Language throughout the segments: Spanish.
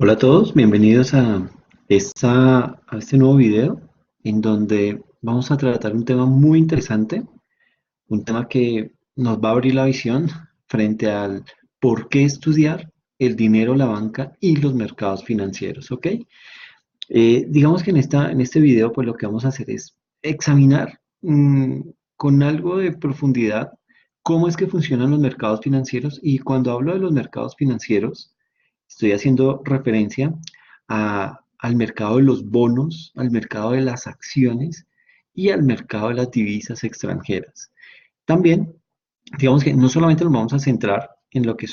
Hola a todos, bienvenidos a este nuevo video en donde vamos a tratar un tema muy interesante, un tema que nos va a abrir la visión frente al por qué estudiar el dinero, la banca y los mercados financieros, ¿ok? Digamos que en este video pues lo que vamos a hacer es examinar con algo de profundidad cómo es que funcionan los mercados financieros y cuando hablo de los mercados financieros estoy haciendo referencia al mercado de los bonos, al mercado de las acciones y al mercado de las divisas extranjeras. También, digamos que no solamente nos vamos a centrar en lo que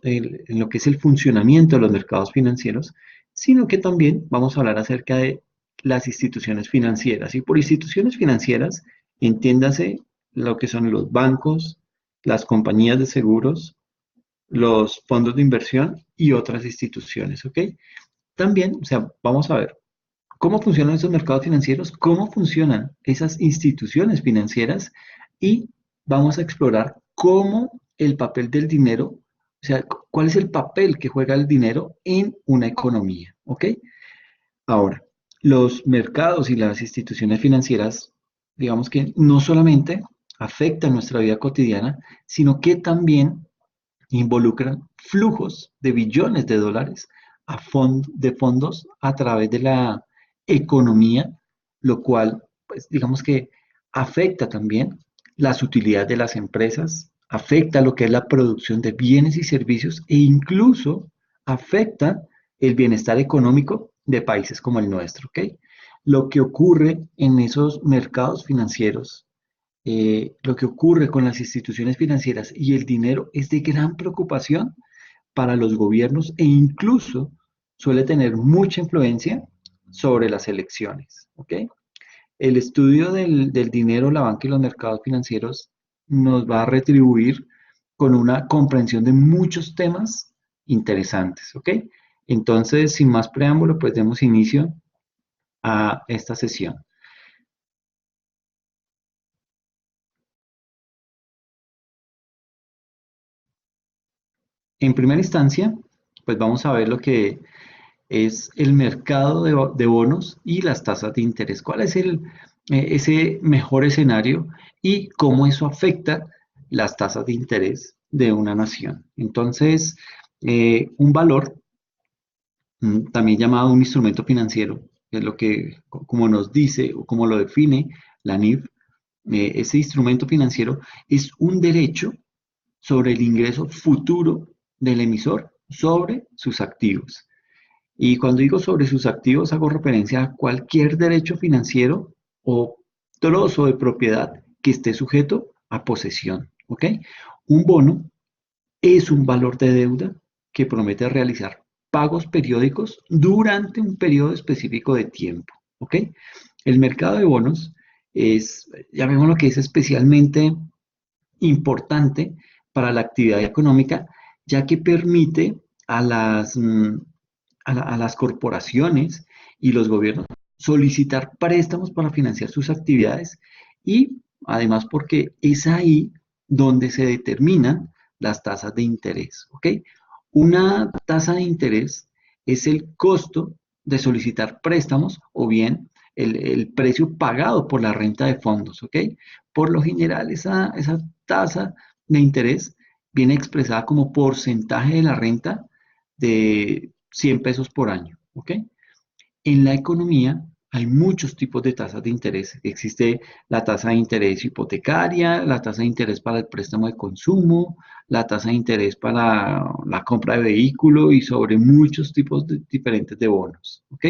en lo que es el funcionamiento de los mercados financieros, sino que también vamos a hablar acerca de las instituciones financieras. Y por instituciones financieras, entiéndase lo que son los bancos, las compañías de seguros, los fondos de inversión y otras instituciones, ¿ok? También, o sea, vamos a ver cómo funcionan esos mercados financieros, cómo funcionan esas instituciones financieras y vamos a explorar cómo el papel del dinero, o sea, cuál es el papel que juega el dinero en una economía, ¿ok? Ahora, los mercados y las instituciones financieras, digamos que no solamente afectan nuestra vida cotidiana, sino que también involucran flujos de billones de dólares de fondos a través de la economía, lo cual, pues digamos que afecta también las utilidades de las empresas, afecta lo que es la producción de bienes y servicios e incluso afecta el bienestar económico de países como el nuestro, ¿ok? Lo que ocurre en esos mercados financieros, lo que ocurre con las instituciones financieras y el dinero es de gran preocupación para los gobiernos e incluso suele tener mucha influencia sobre las elecciones. ¿Ok? El estudio del dinero, la banca y los mercados financieros nos va a retribuir con una comprensión de muchos temas interesantes. ¿Ok? Entonces, sin más preámbulo, pues demos inicio a esta sesión. En primera instancia, pues vamos a ver lo que es el mercado de bonos y las tasas de interés. ¿Cuál es ese mejor escenario y cómo eso afecta las tasas de interés de una nación? Entonces, un valor, también llamado un instrumento financiero, que es lo que, como nos dice o como lo define la NIF, ese instrumento financiero es un derecho sobre el ingreso futuro del emisor sobre sus activos. Y cuando digo sobre sus activos, hago referencia a cualquier derecho financiero o trozo de propiedad que esté sujeto a posesión. ¿Ok? Un bono es un valor de deuda que promete realizar pagos periódicos durante un periodo específico de tiempo. ¿Ok? El mercado de bonos es, llamémoslo que es especialmente importante para la actividad económica, ya que permite a a las corporaciones y los gobiernos solicitar préstamos para financiar sus actividades y además porque es ahí donde se determinan las tasas de interés. ¿Ok? Una tasa de interés es el costo de solicitar préstamos o bien el precio pagado por la renta de fondos. ¿Ok? Por lo general, esa tasa de interés viene expresada como porcentaje de la renta de 100 pesos por año. ¿Ok? En la economía hay muchos tipos de tasas de interés. Existe la tasa de interés hipotecaria, la tasa de interés para el préstamo de consumo, la tasa de interés para la compra de vehículo y sobre muchos tipos diferentes de bonos. ¿Ok?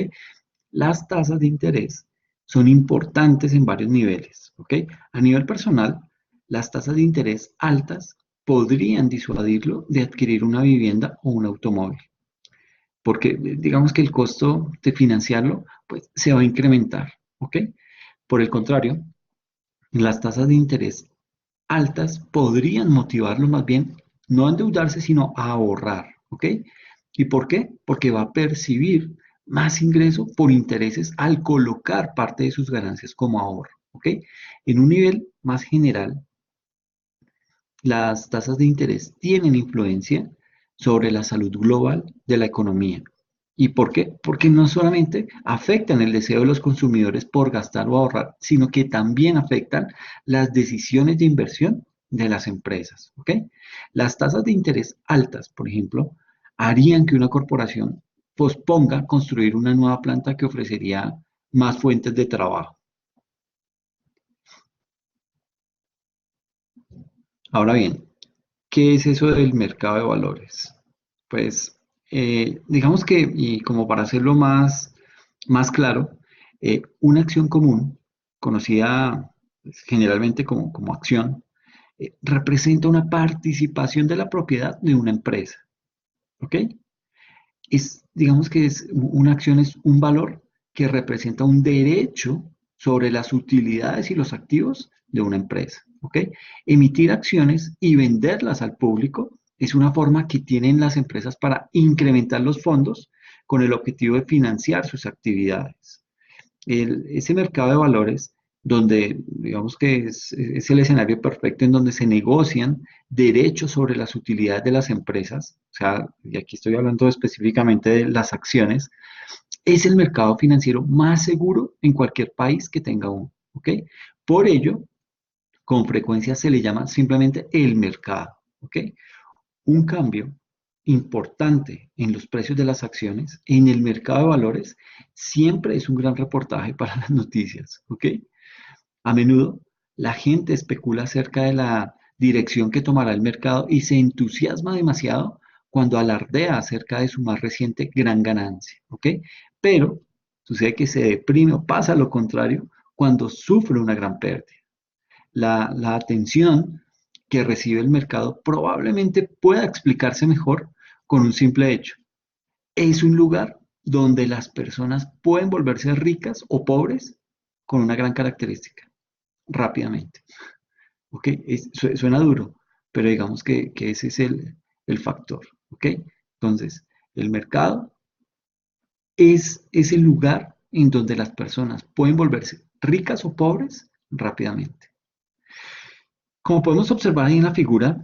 Las tasas de interés son importantes en varios niveles. ¿Ok? A nivel personal, las tasas de interés altas podrían disuadirlo de adquirir una vivienda o un automóvil porque digamos que el costo de financiarlo pues, se va a incrementar, ¿ok? Por el contrario, las tasas de interés altas podrían motivarlo más bien no a endeudarse, sino a ahorrar, ¿ok? ¿Y por qué? Porque va a percibir más ingreso por intereses al colocar parte de sus ganancias como ahorro, ¿ok? En un nivel más general, las tasas de interés tienen influencia sobre la salud global de la economía ¿Y por qué? Porque no solamente afectan el deseo de los consumidores por gastar o ahorrar, sino que también afectan las decisiones de inversión de las empresas. ¿Ok? Las tasas de interés altas, por ejemplo, harían que una corporación posponga construir una nueva planta que ofrecería más fuentes de trabajo. Ahora bien, ¿qué es eso del mercado de valores? Pues digamos que, y como para hacerlo más claro, una acción común, conocida pues, generalmente como acción, representa una participación de la propiedad de una empresa. ¿Ok? Digamos que una acción es un valor que representa un derecho sobre las utilidades y los activos de una empresa. ¿Ok? Emitir acciones y venderlas al público es una forma que tienen las empresas para incrementar los fondos con el objetivo de financiar sus actividades. Ese mercado de valores, donde digamos que es el escenario perfecto en donde se negocian derechos sobre las utilidades de las empresas, o sea, y aquí estoy hablando específicamente de las acciones, es el mercado financiero más seguro en cualquier país que tenga uno, ¿ok? Por ello, con frecuencia se le llama simplemente el mercado, ¿ok? Un cambio importante en los precios de las acciones en el mercado de valores siempre es un gran reportaje para las noticias, ¿ok? A menudo la gente especula acerca de la dirección que tomará el mercado y se entusiasma demasiado cuando alardea acerca de su más reciente gran ganancia, ¿ok? Pero sucede que se deprime o pasa lo contrario cuando sufre una gran pérdida. La atención que recibe el mercado probablemente pueda explicarse mejor con un simple hecho. Es un lugar donde las personas pueden volverse ricas o pobres con una gran característica, rápidamente. ¿Ok? Suena duro, pero digamos que ese es el factor. ¿Ok? Entonces, el mercado es el lugar en donde las personas pueden volverse ricas o pobres rápidamente. Como podemos observar ahí en la figura,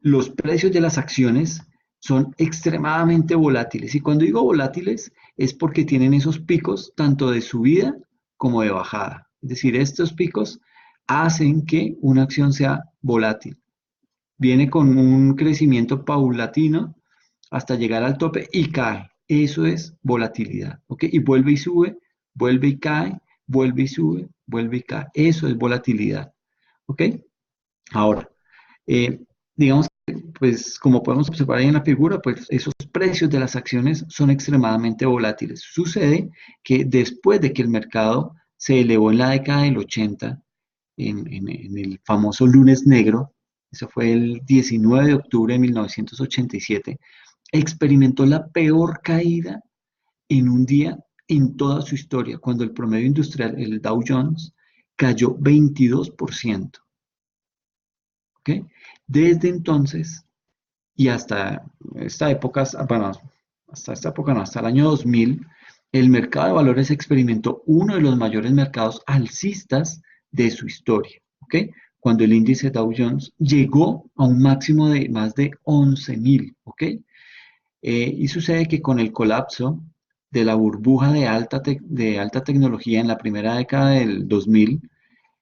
los precios de las acciones son extremadamente volátiles. Y cuando digo volátiles es porque tienen esos picos tanto de subida como de bajada. Es decir, estos picos hacen que una acción sea volátil. Viene con un crecimiento paulatino hasta llegar al tope y cae. Eso es volatilidad. ¿Ok? Y vuelve y sube, vuelve y cae, vuelve y sube, vuelve y cae. Eso es volatilidad. ¿Ok? Ahora, eh, digamos que, pues como podemos observar ahí en la figura, pues esos precios de las acciones son extremadamente volátiles. Sucede que después de que el mercado se elevó en la década del 80, en el famoso lunes negro, eso fue el 19 de octubre de 1987, experimentó la peor caída en un día en toda su historia, cuando el promedio industrial, el Dow Jones, cayó 22%. ¿Ok? Desde entonces y hasta esta época, bueno, hasta esta época no, hasta el año 2000, el mercado de valores experimentó uno de los mayores mercados alcistas de su historia, ¿ok? Cuando el índice Dow Jones llegó a un máximo de más de 11.000, ¿ok? Y sucede que con el colapso de la burbuja de alta tecnología en la primera década del 2000,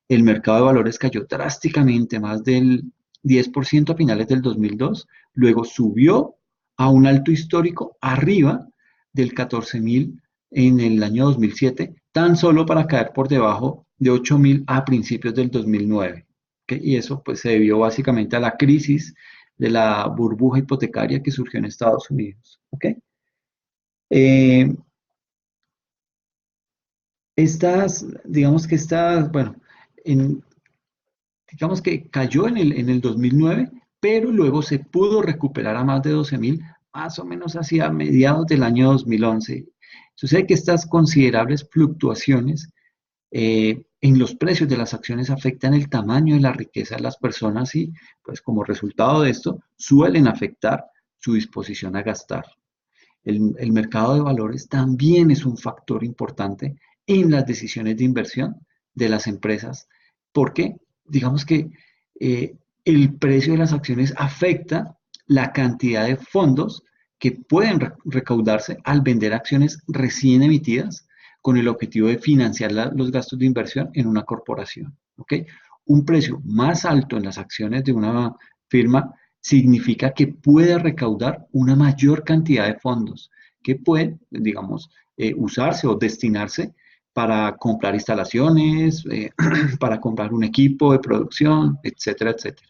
el mercado de valores cayó drásticamente, más del 10% a finales del 2002, luego subió a un alto histórico arriba del 14.000 en el año 2007, tan solo para caer por debajo de 8.000 a principios del 2009. ¿Ok? Y eso pues se debió básicamente a la crisis de la burbuja hipotecaria que surgió en Estados Unidos. ¿Ok? Eh, bueno, en, digamos que cayó en el 2009, pero luego se pudo recuperar a más de 12.000, más o menos hacia mediados del año 2011. Sucede que estas considerables fluctuaciones en los precios de las acciones afectan el tamaño de la riqueza de las personas y, pues como resultado de esto, suelen afectar su disposición a gastar. El mercado de valores también es un factor importante en las decisiones de inversión de las empresas, porque digamos que el precio de las acciones afecta la cantidad de fondos que pueden recaudarse al vender acciones recién emitidas con el objetivo de financiar los gastos de inversión en una corporación. ¿Ok? Un precio más alto en las acciones de una firma significa que puede recaudar una mayor cantidad de fondos que pueden, digamos, usarse o destinarse para comprar instalaciones, para comprar un equipo de producción, etcétera, etcétera.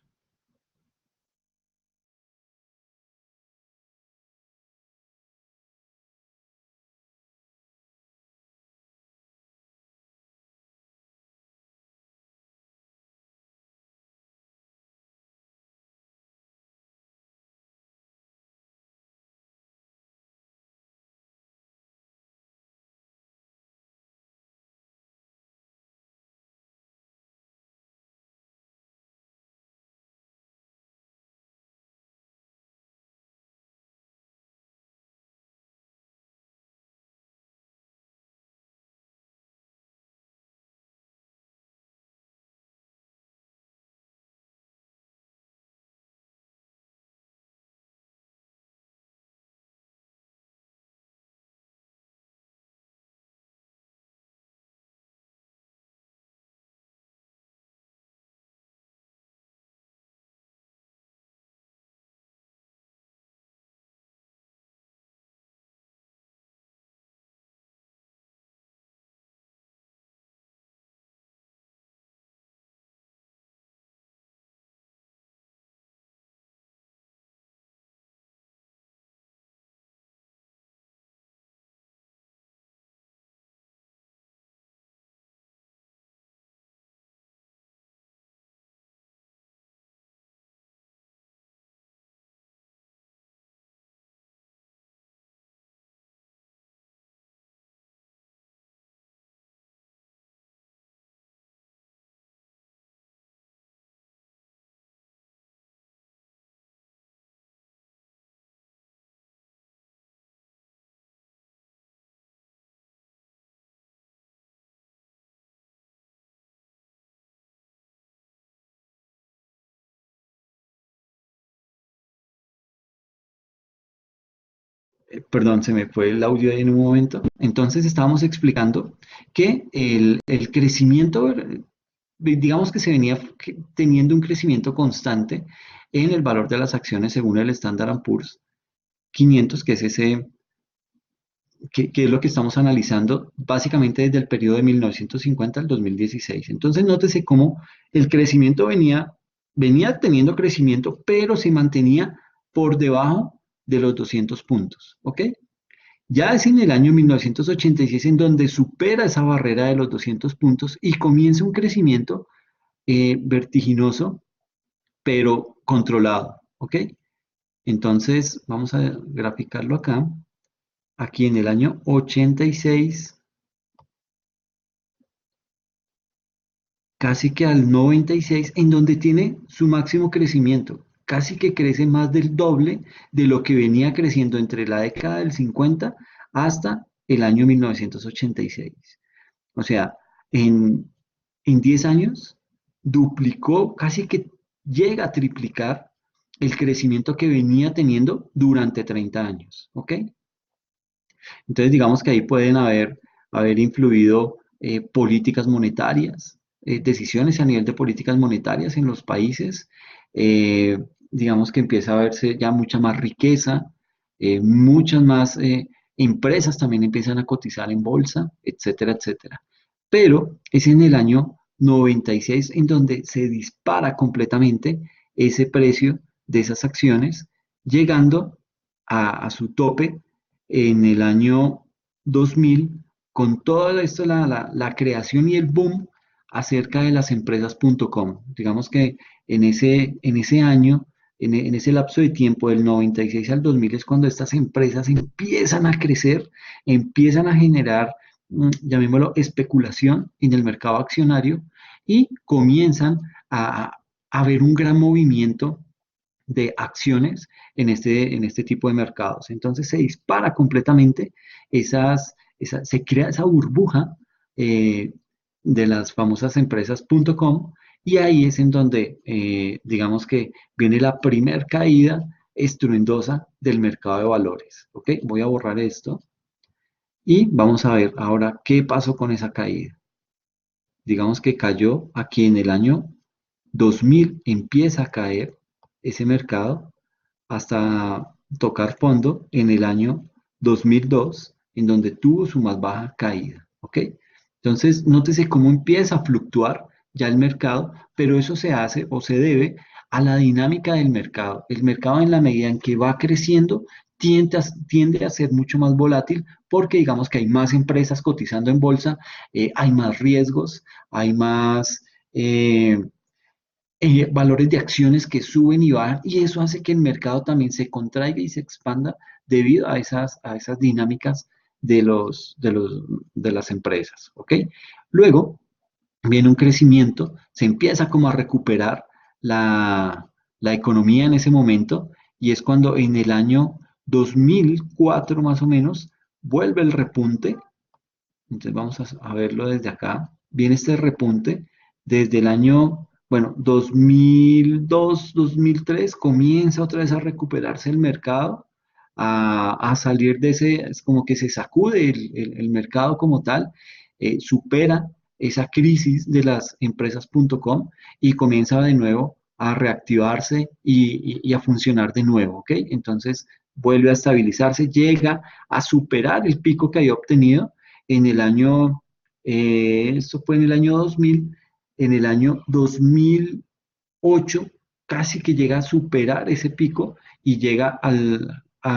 Perdón, se me fue el audio ahí en un momento. Entonces estábamos explicando que el crecimiento, digamos que se venía teniendo un crecimiento constante en el valor de las acciones según el Standard Poor's 500, que es que es lo que estamos analizando básicamente desde el periodo de 1950 al 2016. Entonces, nótese cómo el crecimiento venía teniendo crecimiento, pero se mantenía por debajo de los 200 puntos. ¿Ok? Ya es en el año 1986 en donde supera esa barrera de los 200 puntos y comienza un crecimiento vertiginoso, pero controlado. ¿Ok? Entonces, vamos a graficarlo acá. Aquí en el año 86, casi que al 96, en donde tiene su máximo crecimiento. Casi que crece más del doble de lo que venía creciendo entre la década del 50 hasta el año 1986. O sea, en 10 años duplicó, casi que llega a triplicar el crecimiento que venía teniendo durante 30 años. ¿Ok? Entonces, digamos que ahí pueden haber influido políticas monetarias, decisiones a nivel de políticas monetarias en los países. eh, digamos que empieza a verse ya mucha más riqueza, muchas más empresas también empiezan a cotizar en bolsa, etcétera, etcétera. Pero es en el año 96 en donde se dispara completamente ese precio de esas acciones, llegando a su tope en el año 2000 con todo esto, la creación y el boom acerca de las empresas.com. Digamos que en ese año, en ese lapso de tiempo del 96 al 2000 es cuando estas empresas empiezan a crecer, empiezan a generar, llamémoslo, especulación en el mercado accionario y comienzan a ver un gran movimiento de acciones en este tipo de mercados. Entonces se dispara completamente, se crea esa burbuja eh, de las famosas empresas.com y ahí es en donde digamos que viene la primer caída estruendosa del mercado de valores. ¿Ok? Voy a borrar esto y vamos a ver ahora qué pasó con esa caída. Digamos que cayó aquí en el año 2000, empieza a caer ese mercado hasta tocar fondo en el año 2002, en donde tuvo su más baja caída. ¿Ok? Entonces, nótese cómo empieza a fluctuar ya el mercado, pero eso se hace o se debe a la dinámica del mercado. El mercado, en la medida en que va creciendo, tiende a ser mucho más volátil porque digamos que hay más empresas cotizando en bolsa, hay más riesgos, hay más valores de acciones que suben y bajan, y eso hace que el mercado también se contraiga y se expanda debido a esas dinámicas de las empresas. ¿Ok? Luego viene un crecimiento, se empieza como a recuperar la, la economía en ese momento, y es cuando en el año 2004 más o menos vuelve el repunte. Entonces vamos a verlo desde acá. Viene este repunte desde el año, bueno, 2002, 2003, comienza otra vez a recuperarse el mercado, a salir de ese, es como que se sacude el mercado como tal, supera esa crisis de las empresas.com y comienza de nuevo a reactivarse y a funcionar de nuevo, ¿ok? Entonces vuelve a estabilizarse, llega a superar el pico que había obtenido en el año, esto fue en el año 2000, en el año 2008 casi que llega a superar ese pico y llega a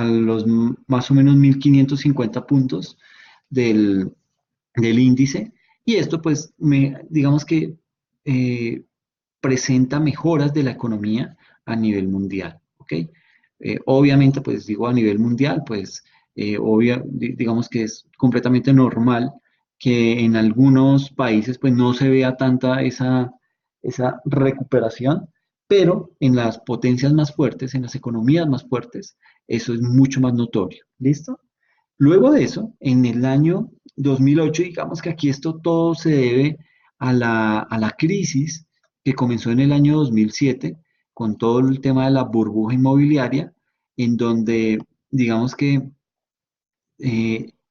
los más o menos 1550 puntos del, del índice, y esto pues digamos que eh, presenta mejoras de la economía a nivel mundial, ¿ok? Obviamente, pues digo a nivel mundial, pues digamos que es completamente normal que en algunos países pues no se vea tanta esa recuperación, pero en las potencias más fuertes, en las economías más fuertes, eso es mucho más notorio. ¿Listo? Luego de eso, en el año 2008, digamos que aquí esto todo se debe a la crisis que comenzó en el año 2007 con todo el tema de la burbuja inmobiliaria, en donde digamos que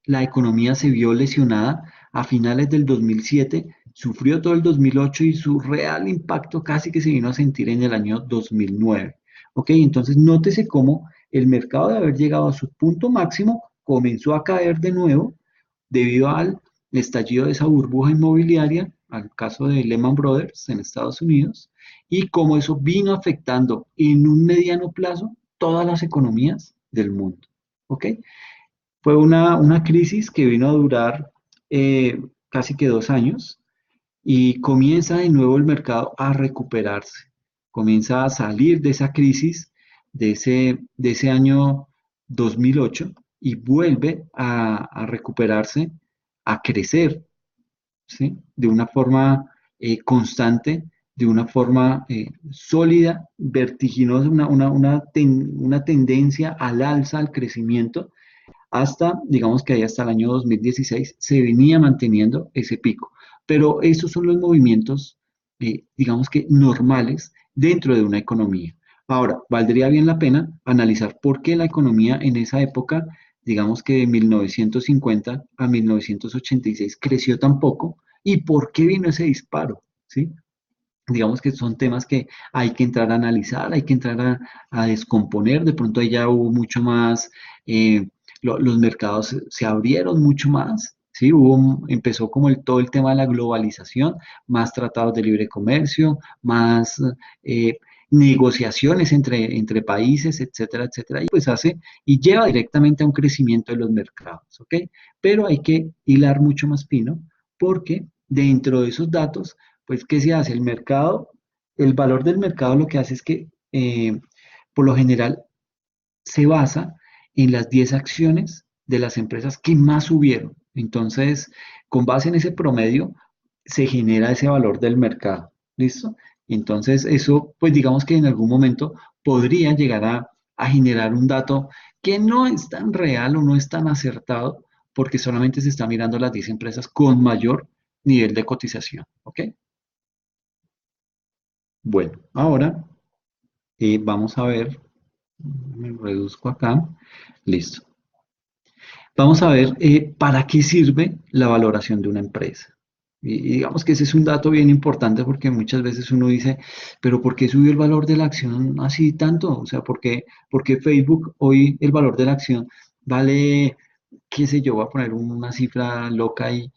la economía se vio lesionada a finales del 2007, sufrió todo el 2008 y su real impacto casi que se vino a sentir en el año 2009. ¿Ok? Entonces, nótese cómo el mercado, de haber llegado a su punto máximo, comenzó a caer de nuevo debido al estallido de esa burbuja inmobiliaria, al caso de Lehman Brothers en Estados Unidos, y cómo eso vino afectando en un mediano plazo todas las economías del mundo. ¿Ok? Fue una crisis que vino a durar casi que 2 años, y comienza de nuevo el mercado a recuperarse, comienza a salir de esa crisis de ese año 2008 y vuelve a recuperarse, a crecer, ¿sí? De una forma constante, de una forma sólida, vertiginosa, una tendencia al alza, al crecimiento, hasta, digamos que ahí hasta el año 2016 se venía manteniendo ese pico. Pero esos son los movimientos, digamos que normales dentro de una economía. Ahora, valdría bien la pena analizar por qué la economía en esa época, digamos que de 1950 a 1986 creció tan poco, y por qué vino ese disparo, ¿sí? Digamos que son temas que hay que entrar a analizar, hay que entrar a descomponer. De pronto ahí ya hubo mucho más, los mercados se abrieron mucho más, ¿sí? Empezó como todo el tema de la globalización, más tratados de libre comercio, más eh, negociaciones entre países, etcétera, etcétera, y pues hace y lleva directamente a un crecimiento de los mercados, ¿ok? Pero hay que hilar mucho más fino, porque dentro de esos datos, pues, ¿qué se hace? El mercado, el valor del mercado lo que hace es que, por lo general, se basa en las 10 acciones de las empresas que más subieron. Entonces, con base en ese promedio, se genera ese valor del mercado. ¿Listo? Entonces, eso, pues digamos que en algún momento podría llegar a generar un dato que no es tan real o no es tan acertado, porque solamente se está mirando las 10 empresas con mayor nivel de cotización. ¿Ok? Bueno, ahora vamos a ver. Me reduzco acá. Listo. Vamos a ver para qué sirve la valoración de una empresa. Y digamos que ese es un dato bien importante porque muchas veces uno dice, pero ¿por qué subió el valor de la acción así tanto? O sea, ¿por qué Facebook hoy el valor de la acción vale, qué sé yo, voy a poner una cifra loca ahí?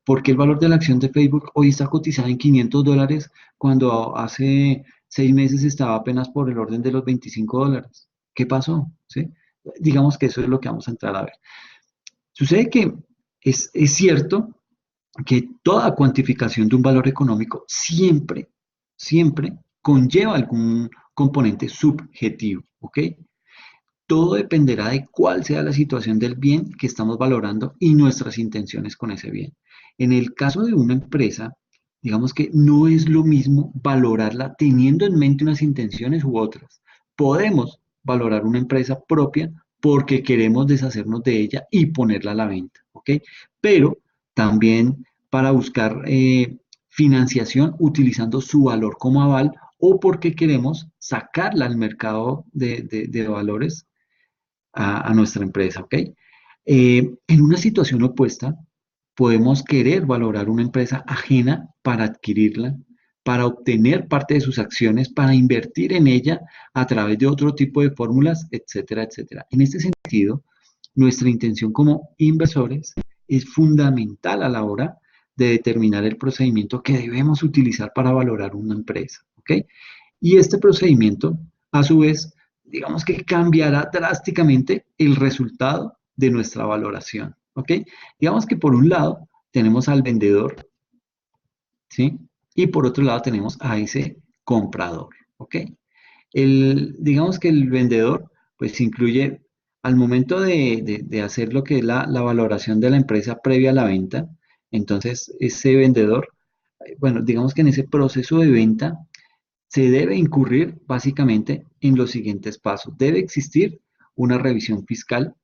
¿Por qué el valor de la acción de Facebook hoy está cotizada en $500 cuando hace 6 meses estaba apenas por el orden de los $25? ¿Qué pasó? ¿Sí? Digamos que eso es lo que vamos a entrar a ver. Sucede que es cierto que toda cuantificación de un valor económico siempre conlleva algún componente subjetivo, ¿ok? Todo dependerá de cuál sea la situación del bien que estamos valorando y nuestras intenciones con ese bien. En el caso de una empresa, digamos que no es lo mismo valorarla teniendo en mente unas intenciones u otras. Podemos valorar una empresa propia porque queremos deshacernos de ella y ponerla a la venta, ¿ok? Pero también para buscar financiación utilizando su valor como aval o porque queremos sacarla al mercado de valores a nuestra empresa, ¿ok? En una situación opuesta, podemos querer valorar una empresa ajena para adquirirla, para obtener parte de sus acciones, para invertir en ella a través de otro tipo de fórmulas, etcétera, etcétera. En este sentido, nuestra intención como inversores es fundamental a la hora de determinar el procedimiento que debemos utilizar para valorar una empresa, ¿ok? Y este procedimiento, a su vez, digamos que cambiará drásticamente el resultado de nuestra valoración. ¿Ok? Digamos que por un lado tenemos al vendedor, ¿sí? Y por otro lado tenemos a ese comprador. ¿Ok? Digamos que el vendedor, pues incluye al momento de hacer lo que es la valoración de la empresa previa a la venta, entonces ese vendedor, bueno, digamos que en ese proceso de venta se debe incurrir básicamente en los siguientes pasos. Debe existir una revisión fiscal,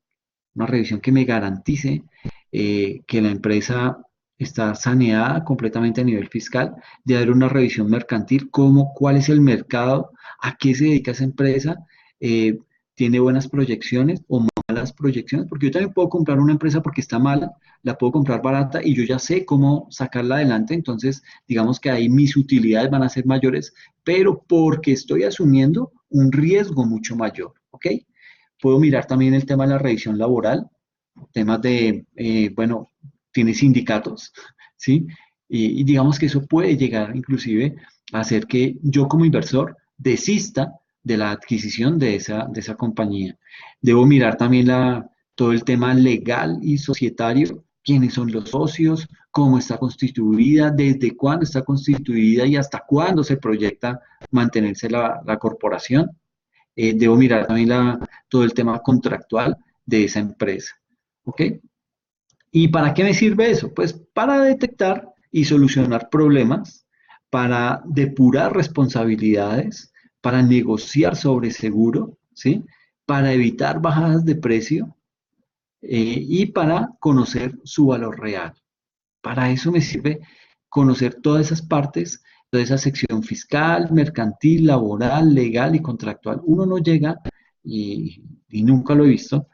una revisión que me garantice que la empresa está saneada completamente a nivel fiscal. Debe haber una revisión mercantil, como cuál es el mercado, a qué se dedica esa empresa, eh, tiene buenas proyecciones o malas proyecciones, porque yo también puedo comprar una empresa porque está mala, la puedo comprar barata y yo ya sé cómo sacarla adelante, entonces digamos que ahí mis utilidades van a ser mayores, pero porque estoy asumiendo un riesgo mucho mayor, ¿ok? Puedo mirar también el tema de la revisión laboral, temas de, bueno, tiene sindicatos, ¿sí? Y digamos que eso puede llegar inclusive a hacer que yo como inversor desista de la adquisición de esa compañía. Debo mirar también todo el tema legal y societario, quiénes son los socios, cómo está constituida, desde cuándo está constituida y hasta cuándo se proyecta mantenerse la corporación. Debo mirar también todo el tema contractual de esa empresa. ¿Ok? ¿Y para qué me sirve eso? Pues para detectar y solucionar problemas, para depurar responsabilidades, para negociar sobre seguro, ¿sí? Para evitar bajadas de precio y para conocer su valor real. Para eso me sirve conocer todas esas partes, toda esa sección fiscal, mercantil, laboral, legal y contractual. Uno no llega, y nunca lo he visto,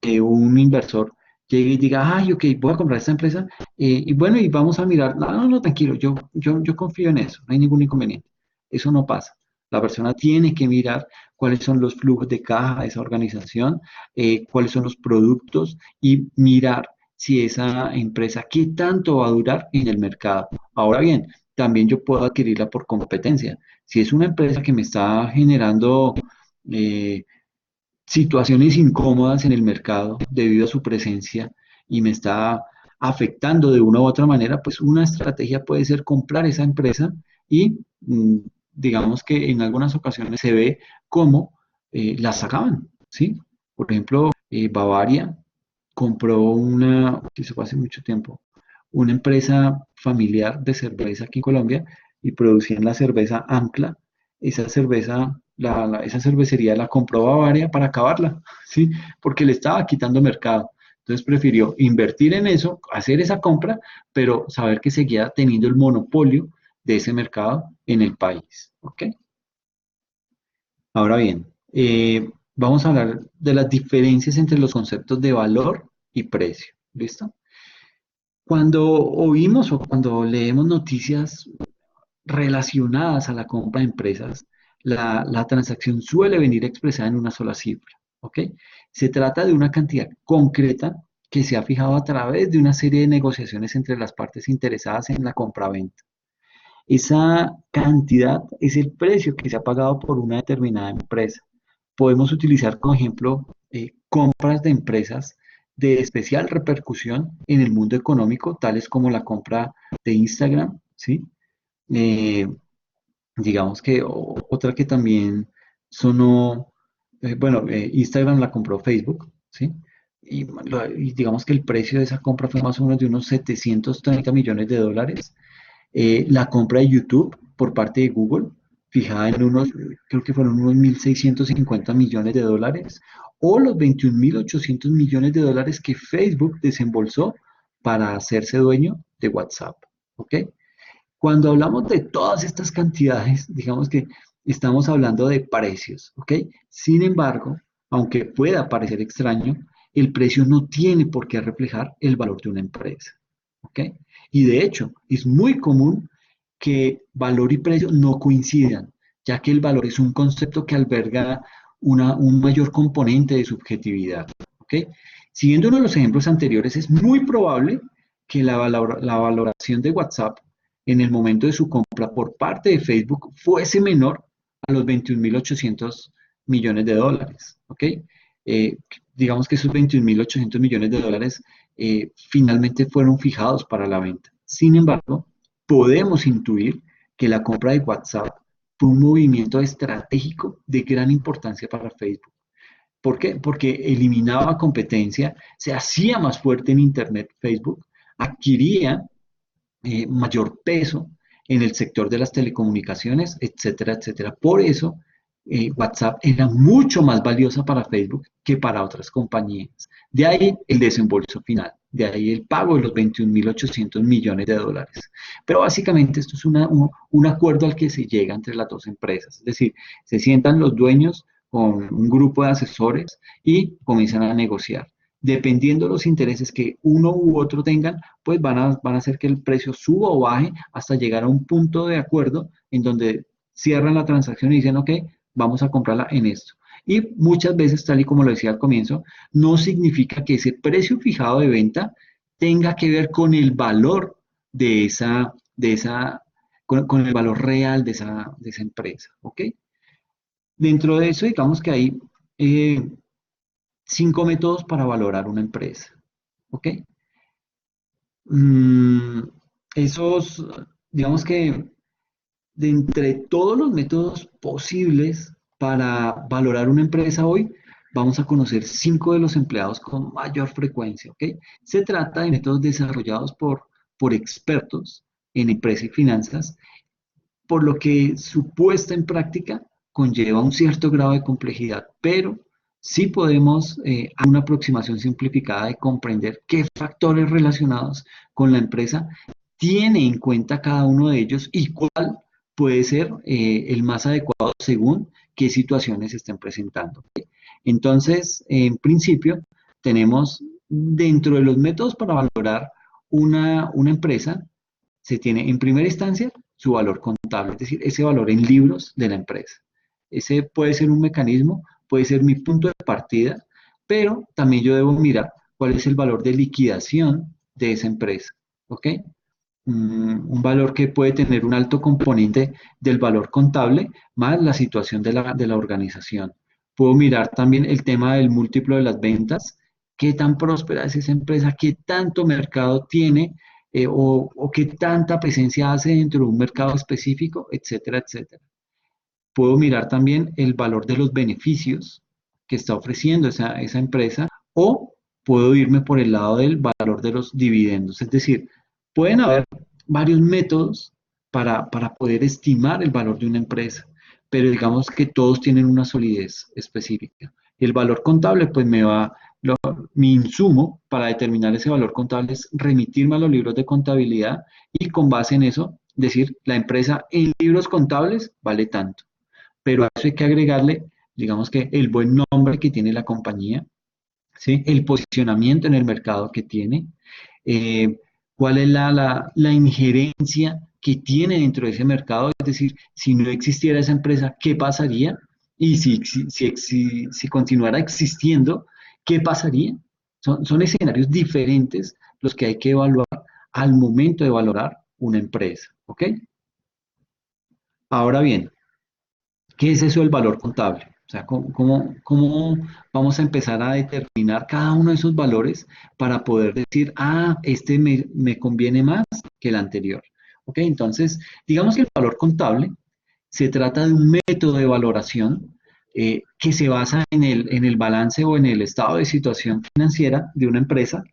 que un inversor llegue y diga, ay, ok, voy a comprar esta empresa, y bueno, y vamos a mirar, no, no, no, tranquilo, yo confío en eso, no hay ningún inconveniente. Eso no pasa. La persona tiene que mirar cuáles son los flujos de caja de esa organización, cuáles son los productos y mirar si esa empresa, qué tanto va a durar en el mercado. Ahora bien, también yo puedo adquirirla por competencia. Si es una empresa que me está generando eh, situaciones incómodas en el mercado debido a su presencia y me está afectando de una u otra manera, pues una estrategia puede ser comprar esa empresa y digamos que en algunas ocasiones se ve cómo la sacaban, ¿sí? Por ejemplo, Bavaria compró que se fue hace mucho tiempo, una empresa familiar de cerveza aquí en Colombia y producían la cerveza Ancla. Esa cerveza, esa cervecería la compró Bavaria para acabarla, ¿sí? Porque le estaba quitando mercado. Entonces prefirió invertir en eso, hacer esa compra, pero saber que seguía teniendo el monopolio de ese mercado en el país, ¿ok? Ahora bien, Vamos a hablar de las diferencias entre los conceptos de valor y precio. ¿Listo? Cuando oímos o cuando leemos noticias relacionadas a la compra de empresas, la transacción suele venir expresada en una sola cifra, ¿ok? Se trata de una cantidad concreta que se ha fijado a través de una serie de negociaciones entre las partes interesadas en la compra-venta. Esa cantidad es el precio que se ha pagado por una determinada empresa. Podemos utilizar como ejemplo compras de empresas de especial repercusión en el mundo económico, tales como la compra de Instagram, ¿sí? Eh, digamos que otra que también sonó, bueno, Instagram la compró Facebook, ¿sí? Y digamos que el precio de esa compra fue más o menos de unos 730 millones de dólares. La compra de YouTube por parte de Google, fijada en unos, creo que fueron unos 1.650 millones de dólares, o los 21.800 millones de dólares que Facebook desembolsó para hacerse dueño de WhatsApp, ¿ok? Cuando hablamos de todas estas cantidades, digamos que estamos hablando de precios, ¿ok? Sin embargo, aunque pueda parecer extraño, el precio no tiene por qué reflejar el valor de una empresa, ¿ok? Y de hecho, es muy común que valor y precio no coincidan, ya que el valor es un concepto que alberga un mayor componente de subjetividad, ¿ok? Siguiendo uno de los ejemplos anteriores, es muy probable que la valoración de WhatsApp en el momento de su compra por parte de Facebook fuese menor a los 21.800 millones de dólares. ¿Ok? Digamos que esos 21.800 millones de dólares finalmente fueron fijados para la venta. Sin embargo, podemos intuir que la compra de WhatsApp fue un movimiento estratégico de gran importancia para Facebook. ¿Por qué? Porque eliminaba competencia, se hacía más fuerte en Internet Facebook, adquiría mayor peso en el sector de las telecomunicaciones, etcétera, etcétera. Por eso, WhatsApp era mucho más valiosa para Facebook que para otras compañías. De ahí el desembolso final, de ahí el pago de los 21.800 millones de dólares. Pero básicamente esto es un acuerdo al que se llega entre las dos empresas. Es decir, se sientan los dueños con un grupo de asesores y comienzan a negociar. Dependiendo de los intereses que uno u otro tengan, pues van a hacer que el precio suba o baje hasta llegar a un punto de acuerdo en donde cierran la transacción y dicen, ok, vamos a comprarla en esto. Y muchas veces, tal y como lo decía al comienzo, no significa que ese precio fijado de venta tenga que ver con el valor con el valor real de esa empresa, ¿ok? Dentro de eso, digamos que hay eh, 5 métodos para valorar una empresa, ¿ok? Mm, esos, digamos que de entre todos los métodos posibles para valorar una empresa hoy, vamos a conocer 5 de los empleados con mayor frecuencia, ¿ok? Se trata de métodos desarrollados por expertos en empresa y finanzas, por lo que su puesta en práctica conlleva un cierto grado de complejidad, pero sí podemos hacer una aproximación simplificada de comprender qué factores relacionados con la empresa tiene en cuenta cada uno de ellos y cuál puede ser el más adecuado según qué situaciones se estén presentando. Entonces, en principio, tenemos dentro de los métodos para valorar una empresa, se tiene en primera instancia su valor contable, es decir, ese valor en libros de la empresa. Ese puede ser un mecanismo, puede ser mi punto de partida, pero también yo debo mirar cuál es el valor de liquidación de esa empresa. ¿Ok? Un valor que puede tener un alto componente del valor contable más la situación de la organización. Puedo mirar también el tema del múltiplo de las ventas, qué tan próspera es esa empresa, qué tanto mercado tiene o qué tanta presencia hace dentro de un mercado específico, etcétera, etcétera. Puedo mirar también el valor de los beneficios que está ofreciendo esa empresa o puedo irme por el lado del valor de los dividendos. Es decir, pueden haber varios métodos para poder estimar el valor de una empresa, pero digamos que todos tienen una solidez específica. El valor contable, pues mi insumo para determinar ese valor contable es remitirme a los libros de contabilidad y con base en eso decir, la empresa en libros contables vale tanto, pero a eso hay que agregarle digamos que el buen nombre que tiene la compañía, ¿sí? El posicionamiento en el mercado que tiene, eh, cuál es la injerencia que tiene dentro de ese mercado, es decir, si no existiera esa empresa, ¿qué pasaría? Y si continuara existiendo, ¿qué pasaría? Son escenarios diferentes los que hay que evaluar al momento de valorar una empresa, ¿ok? Ahora bien, ¿qué es eso del valor contable? O sea, ¿cómo vamos a empezar a determinar cada uno de esos valores para poder decir, ah, este me conviene más que el anterior? ¿Ok? Entonces, digamos que el valor contable se trata de un método de valoración que se basa en el balance o en el estado de situación financiera de una empresa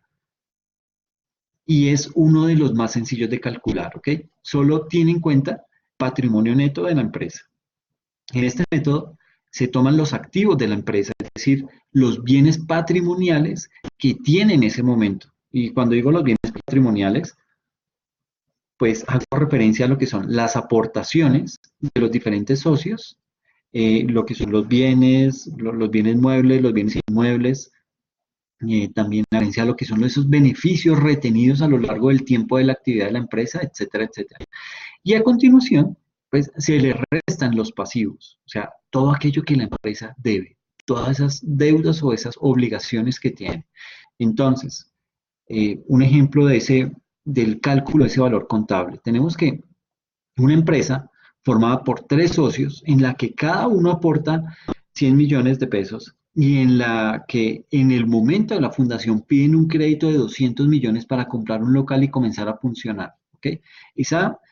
y es uno de los más sencillos de calcular, ¿ok? Solo tiene en cuenta patrimonio neto de la empresa. En este método se toman los activos de la empresa, es decir, los bienes patrimoniales que tiene en ese momento. Y cuando digo los bienes patrimoniales, pues hago referencia a lo que son las aportaciones de los diferentes socios, lo que son los bienes muebles, los bienes inmuebles, también la referencia a lo que son esos beneficios retenidos a lo largo del tiempo de la actividad de la empresa, etcétera, etcétera. Y a continuación, pues se le restan los pasivos, o sea, todo aquello que la empresa debe, todas esas deudas o esas obligaciones que tiene. Entonces, un ejemplo del cálculo de ese valor contable. Tenemos que una empresa formada por tres socios en la que cada uno aporta 100 millones de pesos y en la que en el momento de la fundación piden un crédito de 200 millones para comprar un local y comenzar a funcionar. ¿Ok?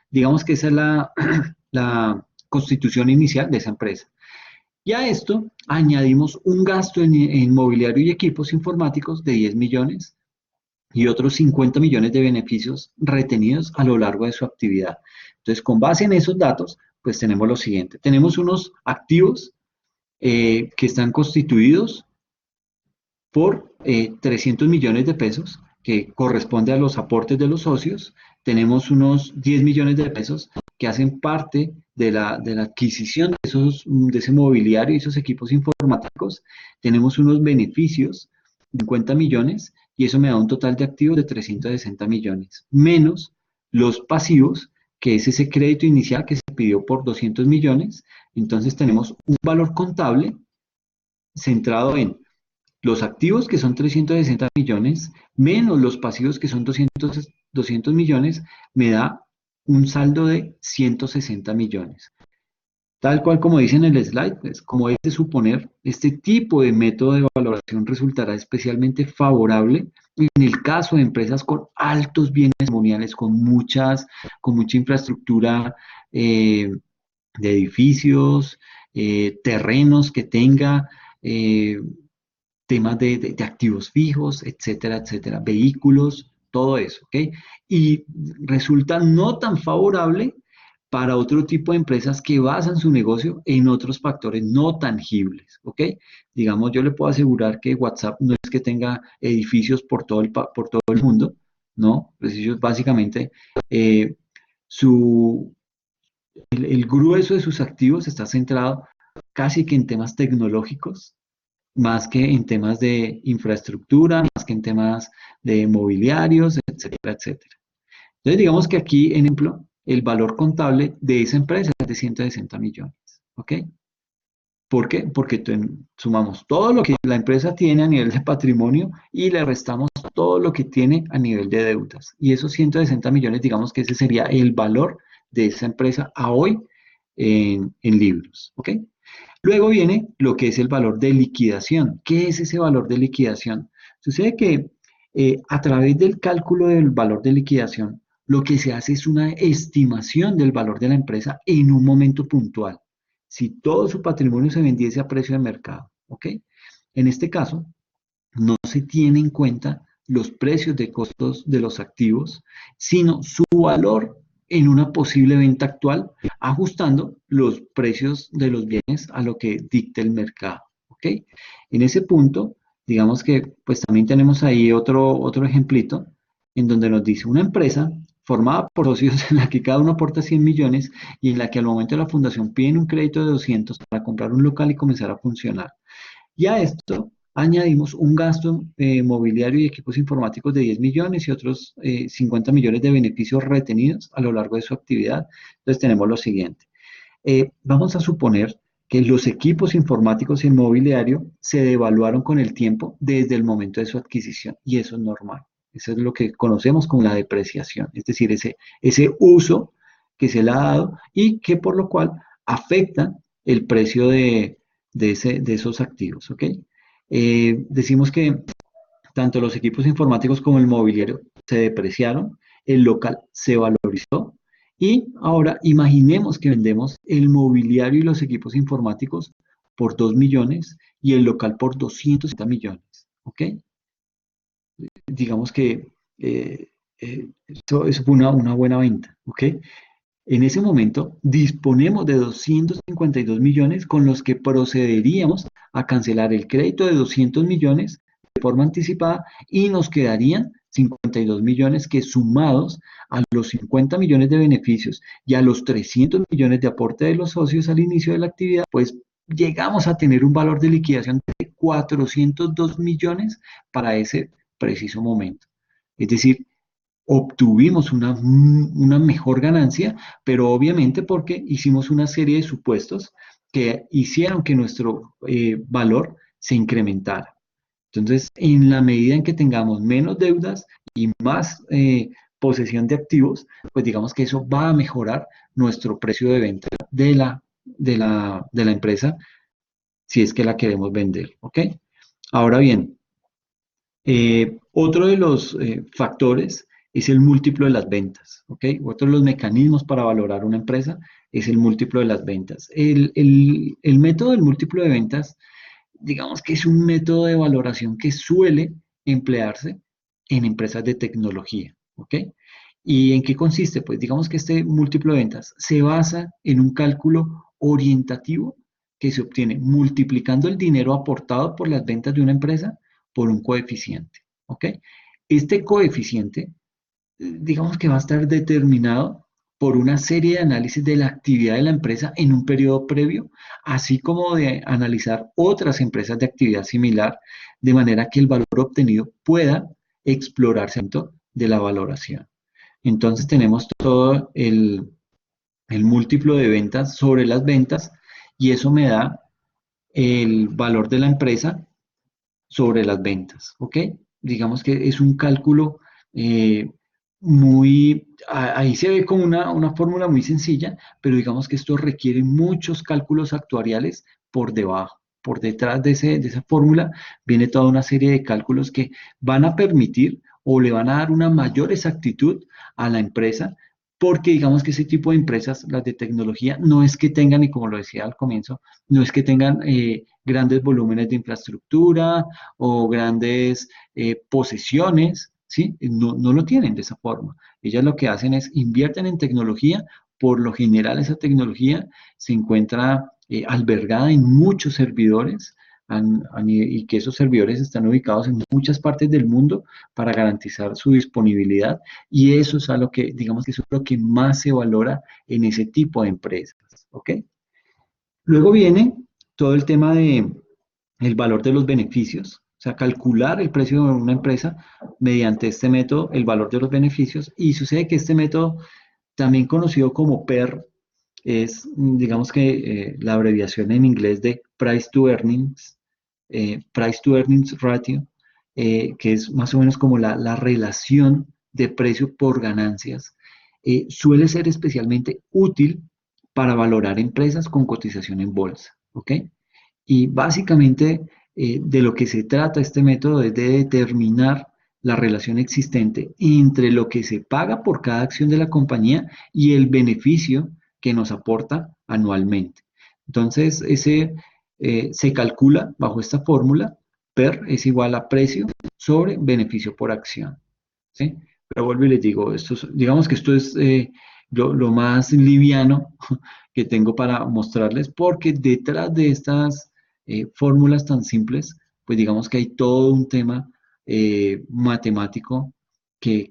Digamos que esa es la constitución inicial de esa empresa. Y a esto añadimos un gasto en mobiliario y equipos informáticos de 10 millones y otros 50 millones de beneficios retenidos a lo largo de su actividad. Entonces, con base en esos datos, pues tenemos lo siguiente. Tenemos unos activos que están constituidos por 300 millones de pesos, que corresponde a los aportes de los socios. Tenemos unos 10 millones de pesos que hacen parte de la adquisición de ese mobiliario y esos equipos informáticos. Tenemos unos beneficios, 50 millones, y eso me da un total de activos de 360 millones, menos los pasivos, que es ese crédito inicial que se pidió por 200 millones. Entonces tenemos un valor contable centrado en los activos, que son 360 millones, menos los pasivos, que son 200 millones, me da un saldo de 160 millones. Tal cual como dice en el slide, pues como es de suponer, este tipo de método de valoración resultará especialmente favorable en el caso de empresas con altos bienes patrimoniales, con mucha infraestructura de edificios, terrenos que tenga, eh, temas de activos fijos, etcétera, etcétera, vehículos, todo eso, ¿ok? Y resulta no tan favorable para otro tipo de empresas que basan su negocio en otros factores no tangibles, ¿ok? Digamos, yo le puedo asegurar que WhatsApp no es que tenga edificios por todo el mundo, ¿no? Pues ellos básicamente, eh, su, el grueso de sus activos está centrado casi que en temas tecnológicos, más que en temas de infraestructura, más que en temas de mobiliarios, etcétera, etcétera. Entonces, digamos que aquí, en ejemplo, el valor contable de esa empresa es de 160 millones. ¿Ok? ¿Por qué? Porque sumamos todo lo que la empresa tiene a nivel de patrimonio y le restamos todo lo que tiene a nivel de deudas. Y esos 160 millones, digamos que ese sería el valor de esa empresa a hoy en libros. ¿Ok? Luego viene lo que es el valor de liquidación. ¿Qué es ese valor de liquidación? Sucede que a través del cálculo del valor de liquidación, lo que se hace es una estimación del valor de la empresa en un momento puntual. Si todo su patrimonio se vendiese a precio de mercado, ¿ok? En este caso, no se tiene en cuenta los precios de costos de los activos, sino su valor en una posible venta actual, ajustando los precios de los bienes a lo que dicta el mercado. ¿Ok? En ese punto, digamos que pues también tenemos ahí otro ejemplito en donde nos dice una empresa formada por socios en la que cada uno aporta 100 millones y en la que al momento de la fundación piden un crédito de 200 para comprar un local y comenzar a funcionar. Y a esto añadimos un gasto mobiliario y equipos informáticos de 10 millones y otros 50 millones de beneficios retenidos a lo largo de su actividad. Entonces tenemos lo siguiente. Vamos a suponer que los equipos informáticos y el mobiliario se devaluaron con el tiempo desde el momento de su adquisición y eso es normal. Eso es lo que conocemos como la depreciación, es decir, ese uso que se le ha dado y que por lo cual afecta el precio de esos activos, ¿ok? Decimos que tanto los equipos informáticos como el mobiliario se depreciaron, el local se valorizó y ahora imaginemos que vendemos el mobiliario y los equipos informáticos por 2 millones y el local por 260 millones, ¿ok? Digamos que eso fue una buena venta, ¿ok? En ese momento disponemos de 252 millones con los que procederíamos a cancelar el crédito de 200 millones de forma anticipada y nos quedarían 52 millones que sumados a los 50 millones de beneficios y a los 300 millones de aporte de los socios al inicio de la actividad, pues llegamos a tener un valor de liquidación de 402 millones para ese preciso momento. Es decir, obtuvimos una mejor ganancia, pero obviamente porque hicimos una serie de supuestos que hicieron que nuestro valor se incrementara. Entonces, en la medida en que tengamos menos deudas y más posesión de activos, pues digamos que eso va a mejorar nuestro precio de venta de la empresa si es que la queremos vender, ¿ok? Ahora bien, otro de los factores es el múltiplo de las ventas, ¿ok? Otro de los mecanismos para valorar una empresa es el múltiplo de las ventas. El método del múltiplo de ventas, digamos que es un método de valoración que suele emplearse en empresas de tecnología, ¿ok? ¿Y en qué consiste? Pues digamos que este múltiplo de ventas se basa en un cálculo orientativo que se obtiene multiplicando el dinero aportado por las ventas de una empresa por un coeficiente, ¿ok? Este coeficiente, digamos que va a estar determinado por una serie de análisis de la actividad de la empresa en un periodo previo, así como de analizar otras empresas de actividad similar, de manera que el valor obtenido pueda explorarse dentro de la valoración. Entonces tenemos todo el múltiplo de ventas sobre las ventas y eso me da el valor de la empresa sobre las ventas, ¿ok? Digamos que es un cálculo eh, ahí se ve como una fórmula muy sencilla, pero digamos que esto requiere muchos cálculos actuariales por debajo. Por detrás de esa fórmula viene toda una serie de cálculos que van a permitir o le van a dar una mayor exactitud a la empresa, porque digamos que ese tipo de empresas, las de tecnología, no es que tengan, y como lo decía al comienzo, no es que tengan grandes volúmenes de infraestructura o grandes posesiones, ¿sí? No lo tienen de esa forma. Ellas lo que hacen es invierten en tecnología, por lo general esa tecnología se encuentra albergada en muchos servidores y que esos servidores están ubicados en muchas partes del mundo para garantizar su disponibilidad y eso es a lo que, digamos que eso es lo que más se valora en ese tipo de empresas, ¿ok? Luego viene todo el tema de el valor de los beneficios, o sea, calcular el precio de una empresa mediante este método, el valor de los beneficios, y sucede que este método, también conocido como PER, es, digamos que la abreviación en inglés de Price to Earnings Ratio, que es más o menos como la relación de precio por ganancias, suele ser especialmente útil para valorar empresas con cotización en bolsa, ¿ok? Y básicamente de lo que se trata este método es de determinar la relación existente entre lo que se paga por cada acción de la compañía y el beneficio que nos aporta anualmente. Entonces, se calcula bajo esta fórmula, PER es igual a precio sobre beneficio por acción, ¿sí? Pero vuelvo y les digo, digamos que esto es lo más liviano que tengo para mostrarles, porque detrás de estas fórmulas tan simples, pues digamos que hay todo un tema matemático que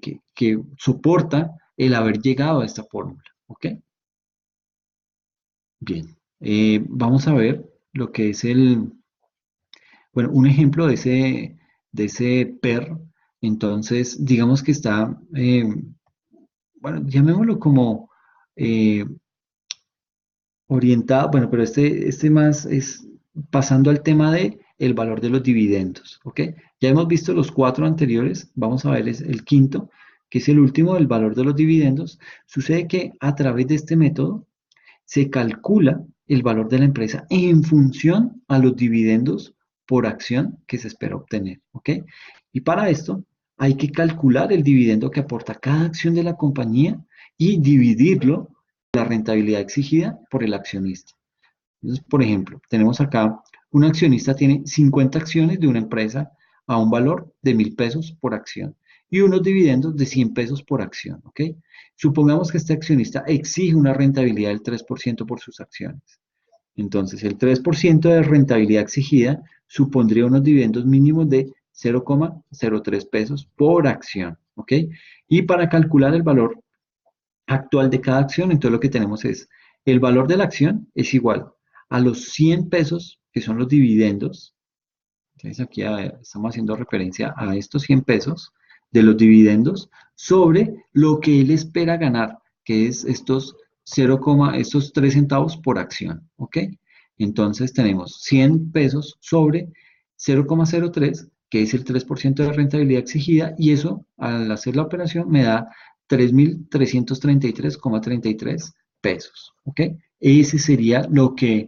soporta el haber llegado a esta fórmula. ¿Ok? Bien. Vamos a ver lo que es bueno, un ejemplo de ese PER. Entonces, digamos que está, bueno, llamémoslo como eh, orientado, bueno, pero este más es pasando al tema de el valor de los dividendos, ¿ok? Ya hemos visto los cuatro anteriores, vamos a ver el quinto, que es el último, el valor de los dividendos. Sucede que a través de este método se calcula el valor de la empresa en función a los dividendos por acción que se espera obtener, ¿ok? Y para esto hay que calcular el dividendo que aporta cada acción de la compañía y dividirlo la rentabilidad exigida por el accionista. Entonces, por ejemplo, tenemos acá, un accionista tiene 50 acciones de una empresa a un valor de 1.000 pesos por acción y unos dividendos de 100 pesos por acción, ¿ok? Supongamos que este accionista exige una rentabilidad del 3% por sus acciones. Entonces, el 3% de rentabilidad exigida supondría unos dividendos mínimos de 0,03 pesos por acción, ¿ok? Y para calcular el valor actual de cada acción, entonces lo que tenemos es el valor de la acción es igual a los 100 pesos, que son los dividendos. Entonces aquí estamos haciendo referencia a estos 100 pesos de los dividendos sobre lo que él espera ganar, que es estos 0, estos 3 centavos por acción, ¿ok? Entonces tenemos 100 pesos sobre 0,03, que es el 3% de rentabilidad exigida, y eso al hacer la operación me da 3.333,33 pesos, ¿ok? Ese sería lo que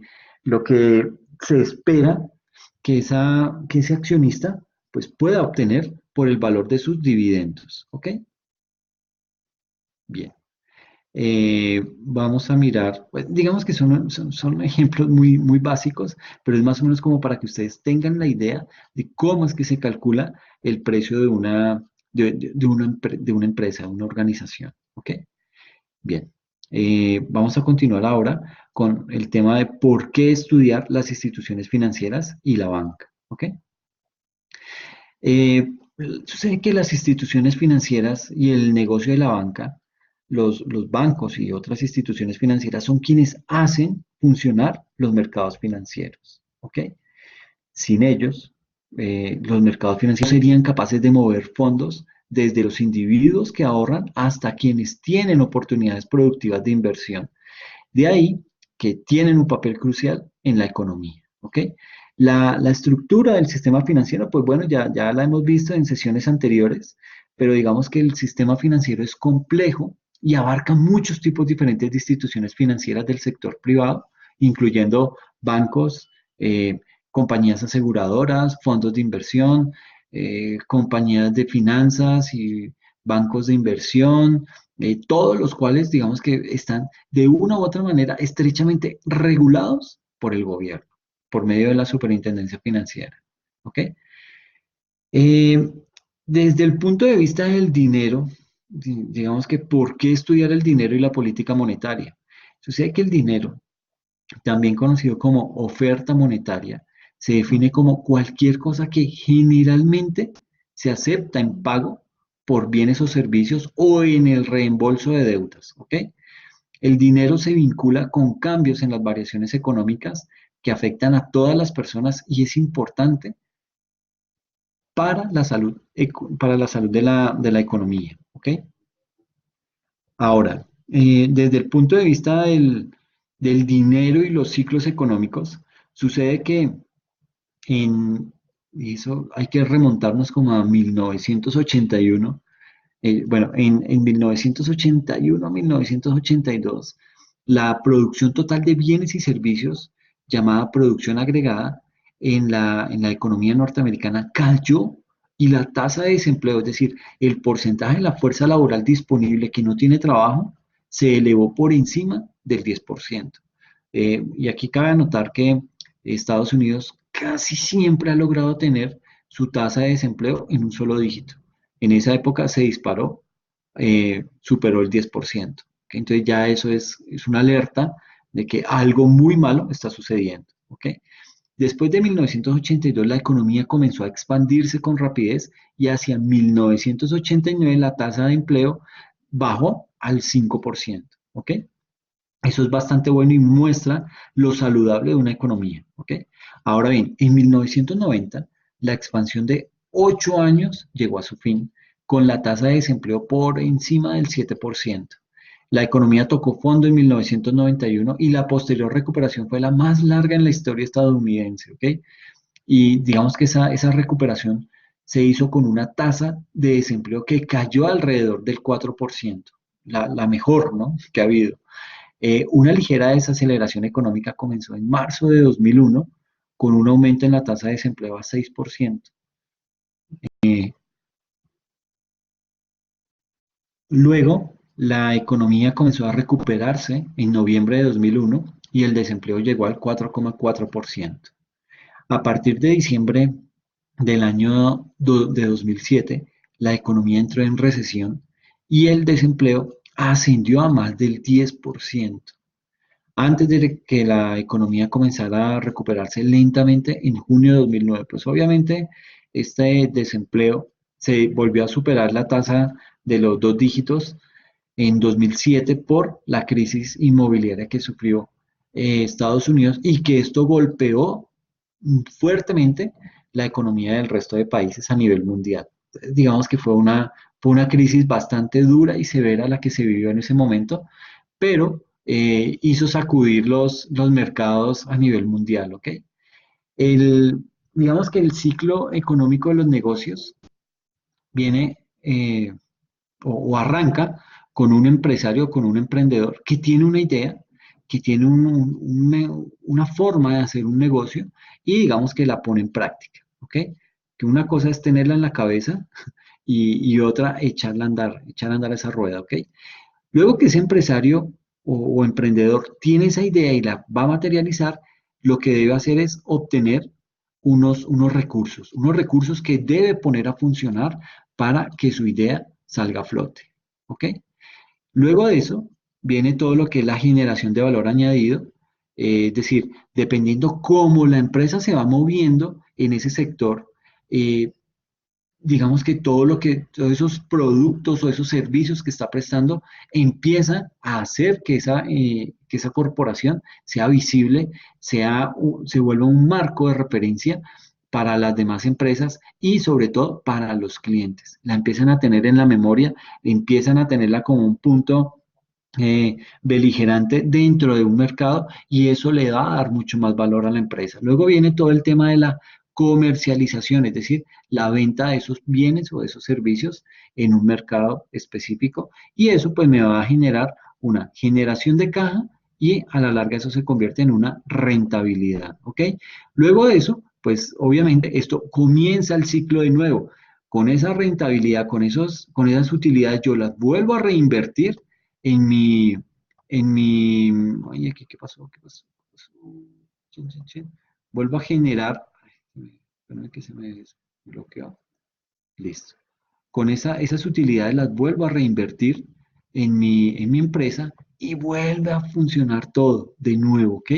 se espera que ese accionista pues, pueda obtener por el valor de sus dividendos. ¿Ok? Bien. Vamos a mirar, pues, digamos que son ejemplos muy, muy básicos, pero es más o menos como para que ustedes tengan la idea de cómo es que se calcula el precio de una empresa, de una organización. ¿Ok? Bien. Vamos a continuar ahora con el tema de por qué estudiar las instituciones financieras y la banca. ¿Ok? Eh, Sucede que las instituciones financieras y el negocio de la banca, los bancos y otras instituciones financieras son quienes hacen funcionar los mercados financieros. ¿Ok? Sin ellos, los mercados financieros serían capaces de mover fondos desde los individuos que ahorran hasta quienes tienen oportunidades productivas de inversión. De ahí que tienen un papel crucial en la economía. ¿Ok? La estructura del sistema financiero, pues bueno, ya la hemos visto en sesiones anteriores, pero digamos que el sistema financiero es complejo y abarca muchos tipos diferentes de instituciones financieras del sector privado, incluyendo bancos, compañías aseguradoras, fondos de inversión, compañías de finanzas y bancos de inversión, todos los cuales digamos que están de una u otra manera estrechamente regulados por el gobierno, por medio de la superintendencia financiera. ¿Ok? Eh, Desde el punto de vista del dinero, digamos que ¿por qué estudiar el dinero y la política monetaria? Sucede que el dinero, también conocido como oferta monetaria, se define como cualquier cosa que generalmente se acepta en pago por bienes o servicios o en el reembolso de deudas. ¿Ok? El dinero se vincula con cambios en las variaciones económicas que afectan a todas las personas y es importante para la salud de la economía. ¿Ok? Ahora, desde el punto de vista del dinero y los ciclos económicos, sucede que y eso hay que remontarnos como a 1981. Bueno, en 1981 a 1982, la producción total de bienes y servicios, llamada producción agregada, en la economía norteamericana cayó y la tasa de desempleo, es decir, el porcentaje de la fuerza laboral disponible que no tiene trabajo, se elevó por encima del 10%. Y aquí cabe anotar que Estados Unidos casi siempre ha logrado tener su tasa de desempleo en un solo dígito. En esa época se disparó, superó el 10%. ¿Ok? Entonces ya eso es una alerta de que algo muy malo está sucediendo. ¿Ok? Después de 1982 la economía comenzó a expandirse con rapidez y hacia 1989 la tasa de empleo bajó al 5%, ¿ok? Eso es bastante bueno y muestra lo saludable de una economía, ¿ok? Ahora bien, en 1990, la expansión de 8 años llegó a su fin, con la tasa de desempleo por encima del 7%. La economía tocó fondo en 1991 y la posterior recuperación fue la más larga en la historia estadounidense, ¿ok? Y digamos que esa recuperación se hizo con una tasa de desempleo que cayó alrededor del 4%, la mejor, ¿no?, que ha habido. Una ligera desaceleración económica comenzó en marzo de 2001 con un aumento en la tasa de desempleo a 6%. Eh, Luego, la economía comenzó a recuperarse en noviembre de 2001 y el desempleo llegó al 4,4%. A partir de diciembre del año de 2007, la economía entró en recesión y el desempleo ascendió a más del 10%. Antes de que la economía comenzara a recuperarse lentamente en junio de 2009. Pues obviamente este desempleo se volvió a superar la tasa de los dos dígitos en 2007 por la crisis inmobiliaria que sufrió Estados Unidos y que esto golpeó fuertemente la economía del resto de países a nivel mundial. Digamos que fue una crisis bastante dura y severa la que se vivió en ese momento, pero hizo sacudir los mercados a nivel mundial, ¿ok? El, digamos que el ciclo económico de los negocios viene o arranca con un empresario, con un emprendedor que tiene una idea, que tiene una forma de hacer un negocio y digamos que la pone en práctica, ¿ok? Que una cosa es tenerla en la cabeza y otra echar a andar esa rueda, ¿ok? Luego que ese empresario o emprendedor tiene esa idea y la va a materializar, lo que debe hacer es obtener unos recursos que debe poner a funcionar para que su idea salga a flote. ¿Ok? Luego de eso viene todo lo que es la generación de valor añadido, es decir, dependiendo cómo la empresa se va moviendo en ese sector, digamos que todos esos productos o esos servicios que está prestando empiezan a hacer que esa corporación sea visible, se vuelva un marco de referencia para las demás empresas y sobre todo para los clientes. La empiezan a tener en la memoria, empiezan a tenerla como un punto beligerante dentro de un mercado y eso le va a dar mucho más valor a la empresa. Luego viene todo el tema de la comercialización, es decir, la venta de esos bienes o de esos servicios en un mercado específico y eso pues me va a generar una generación de caja y a la larga eso se convierte en una rentabilidad, ¿ok? Luego de eso, pues obviamente esto comienza el ciclo de nuevo. Con esa rentabilidad, con esas utilidades, yo las vuelvo a reinvertir en mi, oye, ¿qué pasó? ¿Qué pasó? ¿Qué pasó? Chin, chin, chin. Vuelvo a generar, espérame que se me desbloqueó. Listo. Con esas utilidades las vuelvo a reinvertir en mi empresa y vuelve a funcionar todo de nuevo, ¿ok?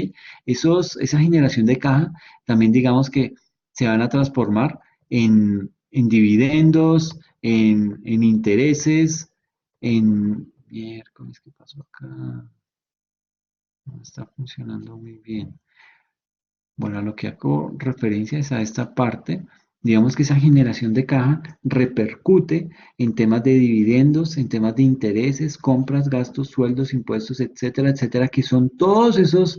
Esa generación de caja también digamos que se van a transformar en dividendos, en intereses, en... Miércoles, ¿qué pasó acá? No está funcionando muy bien. Bueno, a lo que hago referencia es a esta parte. Digamos que esa generación de caja repercute en temas de dividendos, en temas de intereses, compras, gastos, sueldos, impuestos, etcétera, etcétera, que son todos esos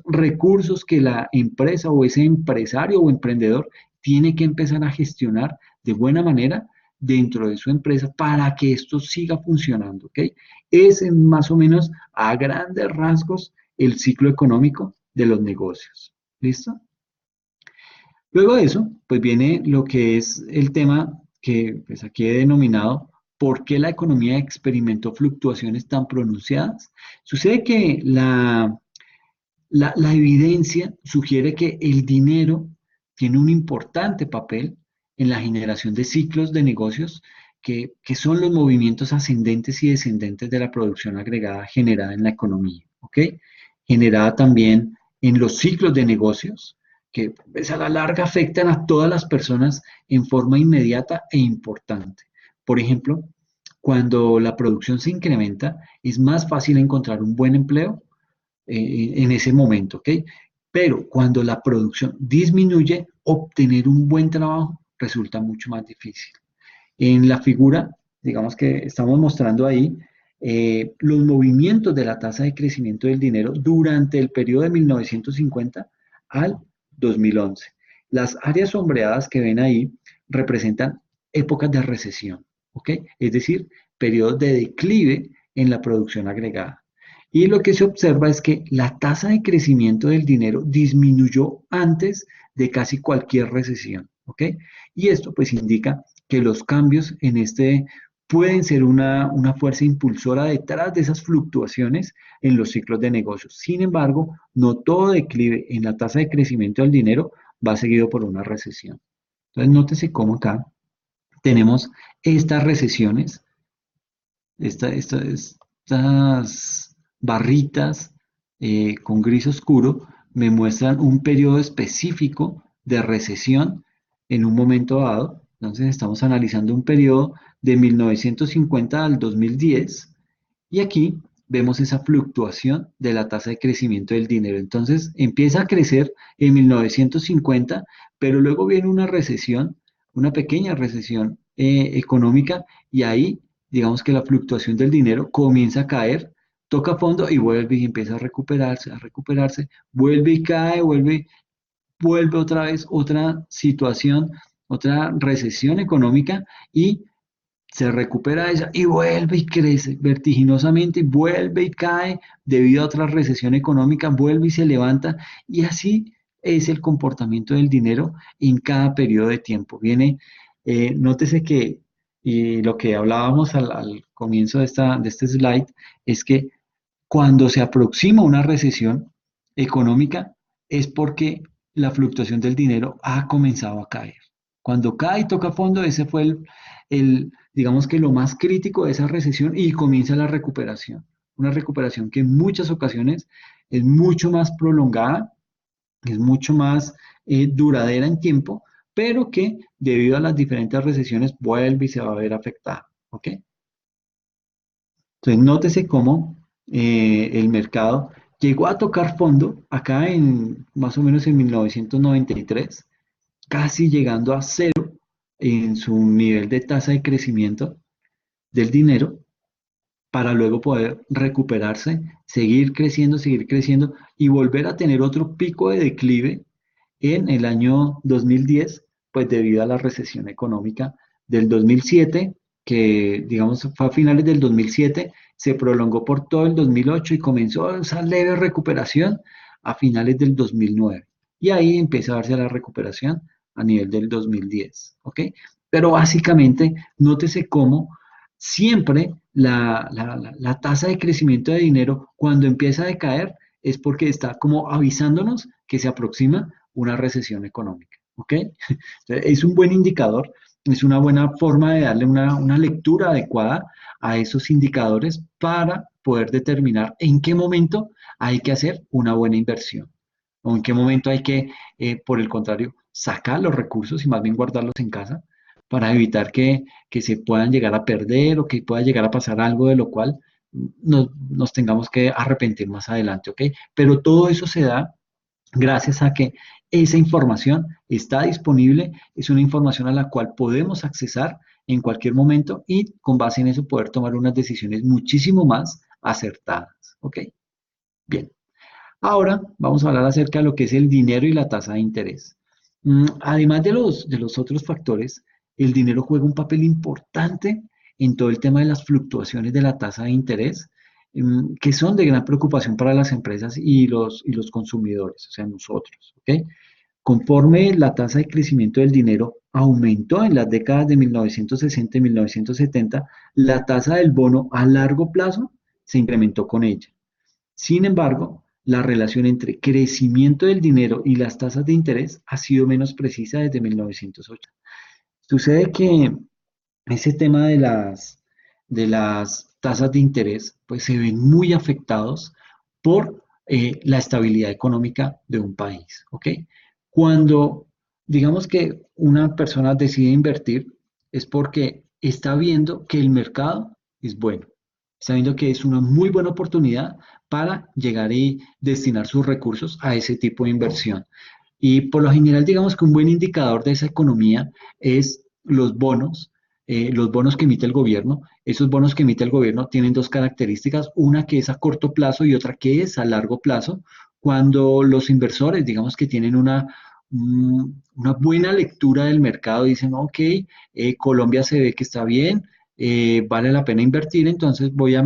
recursos que la empresa o ese empresario o emprendedor tiene que empezar a gestionar de buena manera dentro de su empresa para que esto siga funcionando, ¿ok? Es más o menos a grandes rasgos el ciclo económico de los negocios. ¿Listo? Luego de eso, pues viene lo que es el tema que pues aquí he denominado ¿por qué la economía experimentó fluctuaciones tan pronunciadas? Sucede que la evidencia sugiere que el dinero tiene un importante papel en la generación de ciclos de negocios que son los movimientos ascendentes y descendentes de la producción agregada generada en la economía, ¿ok? Generada también en los ciclos de negocios, que pues, a la larga afectan a todas las personas en forma inmediata e importante. Por ejemplo, cuando la producción se incrementa, es más fácil encontrar un buen empleo en ese momento, ¿ok? Pero cuando la producción disminuye, obtener un buen trabajo resulta mucho más difícil. En la figura, digamos que estamos mostrando ahí los movimientos de la tasa de crecimiento del dinero durante el periodo de 1950 al 2011. Las áreas sombreadas que ven ahí representan épocas de recesión, ¿ok? Es decir, periodos de declive en la producción agregada. Y lo que se observa es que la tasa de crecimiento del dinero disminuyó antes de casi cualquier recesión, ¿ok? Y esto pues indica que los cambios en este pueden ser una fuerza impulsora detrás de esas fluctuaciones en los ciclos de negocios. Sin embargo, no todo declive en la tasa de crecimiento del dinero va seguido por una recesión. Entonces, nótese cómo acá tenemos estas recesiones, estas barritas con gris oscuro me muestran un periodo específico de recesión en un momento dado. Entonces estamos analizando un periodo de 1950 al 2010 y aquí vemos esa fluctuación de la tasa de crecimiento del dinero. Entonces empieza a crecer en 1950, pero luego viene una recesión, una pequeña recesión económica y ahí digamos que la fluctuación del dinero comienza a caer, toca fondo y vuelve y empieza a recuperarse, vuelve y cae, vuelve otra vez otra situación, otra recesión económica y se recupera ella y vuelve y crece vertiginosamente, y vuelve y cae debido a otra recesión económica, vuelve y se levanta y así es el comportamiento del dinero en cada periodo de tiempo. Nótese que, y lo que hablábamos al comienzo de este slide, es que cuando se aproxima una recesión económica es porque la fluctuación del dinero ha comenzado a caer. Cuando cae y toca fondo, ese fue digamos que lo más crítico de esa recesión y comienza la recuperación. Una recuperación que en muchas ocasiones es mucho más prolongada, es mucho más duradera en tiempo, pero que debido a las diferentes recesiones vuelve y se va a ver afectada. ¿Ok? Entonces, nótese cómo el mercado llegó a tocar fondo acá en más o menos en 1993, casi llegando a cero en su nivel de tasa de crecimiento del dinero, para luego poder recuperarse, seguir creciendo y volver a tener otro pico de declive en el año 2010, pues debido a la recesión económica del 2007, que digamos fue a finales del 2007, se prolongó por todo el 2008 y comenzó esa leve recuperación a finales del 2009. Y ahí empezó a darse la recuperación a nivel del 2010, ¿ok? Pero básicamente, nótese cómo siempre la tasa de crecimiento de dinero cuando empieza a decaer es porque está como avisándonos que se aproxima una recesión económica. ¿Ok? Es un buen indicador, es una buena forma de darle una lectura adecuada a esos indicadores para poder determinar en qué momento hay que hacer una buena inversión o en qué momento hay que, por el contrario, sacar los recursos y más bien guardarlos en casa para evitar que se puedan llegar a perder o que pueda llegar a pasar algo de lo cual nos tengamos que arrepentir más adelante, ¿ok? Pero todo eso se da gracias a que esa información está disponible, es una información a la cual podemos accesar en cualquier momento y con base en eso poder tomar unas decisiones muchísimo más acertadas. ¿Ok? Bien. Ahora vamos a hablar acerca de lo que es el dinero y la tasa de interés. Además de los otros factores, el dinero juega un papel importante en todo el tema de las fluctuaciones de la tasa de interés, que son de gran preocupación para las empresas y los consumidores, o sea, nosotros. ¿Ok? Conforme la tasa de crecimiento del dinero aumentó en las décadas de 1960 y 1970, la tasa del bono a largo plazo se incrementó con ella. Sin embargo, la relación entre crecimiento del dinero y las tasas de interés ha sido menos precisa desde 1908. Sucede que ese tema de las tasas de interés pues se ven muy afectados por la estabilidad económica de un país. ¿Ok? Cuando digamos que una persona decide invertir es porque está viendo que el mercado es bueno, está viendo que es una muy buena oportunidad para llegar y destinar sus recursos a ese tipo de inversión. Y por lo general, digamos que un buen indicador de esa economía es los bonos que emite el gobierno. Esos bonos que emite el gobierno tienen dos características, una que es a corto plazo y otra que es a largo plazo. Cuando los inversores, digamos que tienen una buena lectura del mercado, dicen, ok, Colombia se ve que está bien, vale la pena invertir, entonces voy a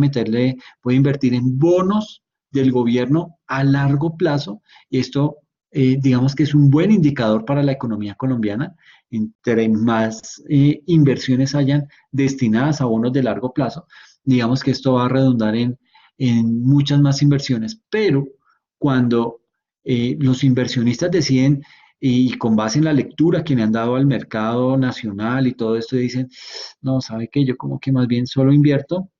invertir en bonos del gobierno a largo plazo. Esto digamos que es un buen indicador para la economía colombiana. Entre más inversiones hayan destinadas a bonos de largo plazo, digamos que esto va a redundar en muchas más inversiones. Pero cuando los inversionistas deciden, y con base en la lectura que le han dado al mercado nacional y todo esto, dicen, no, ¿sabe qué? Yo como que más bien solo invierto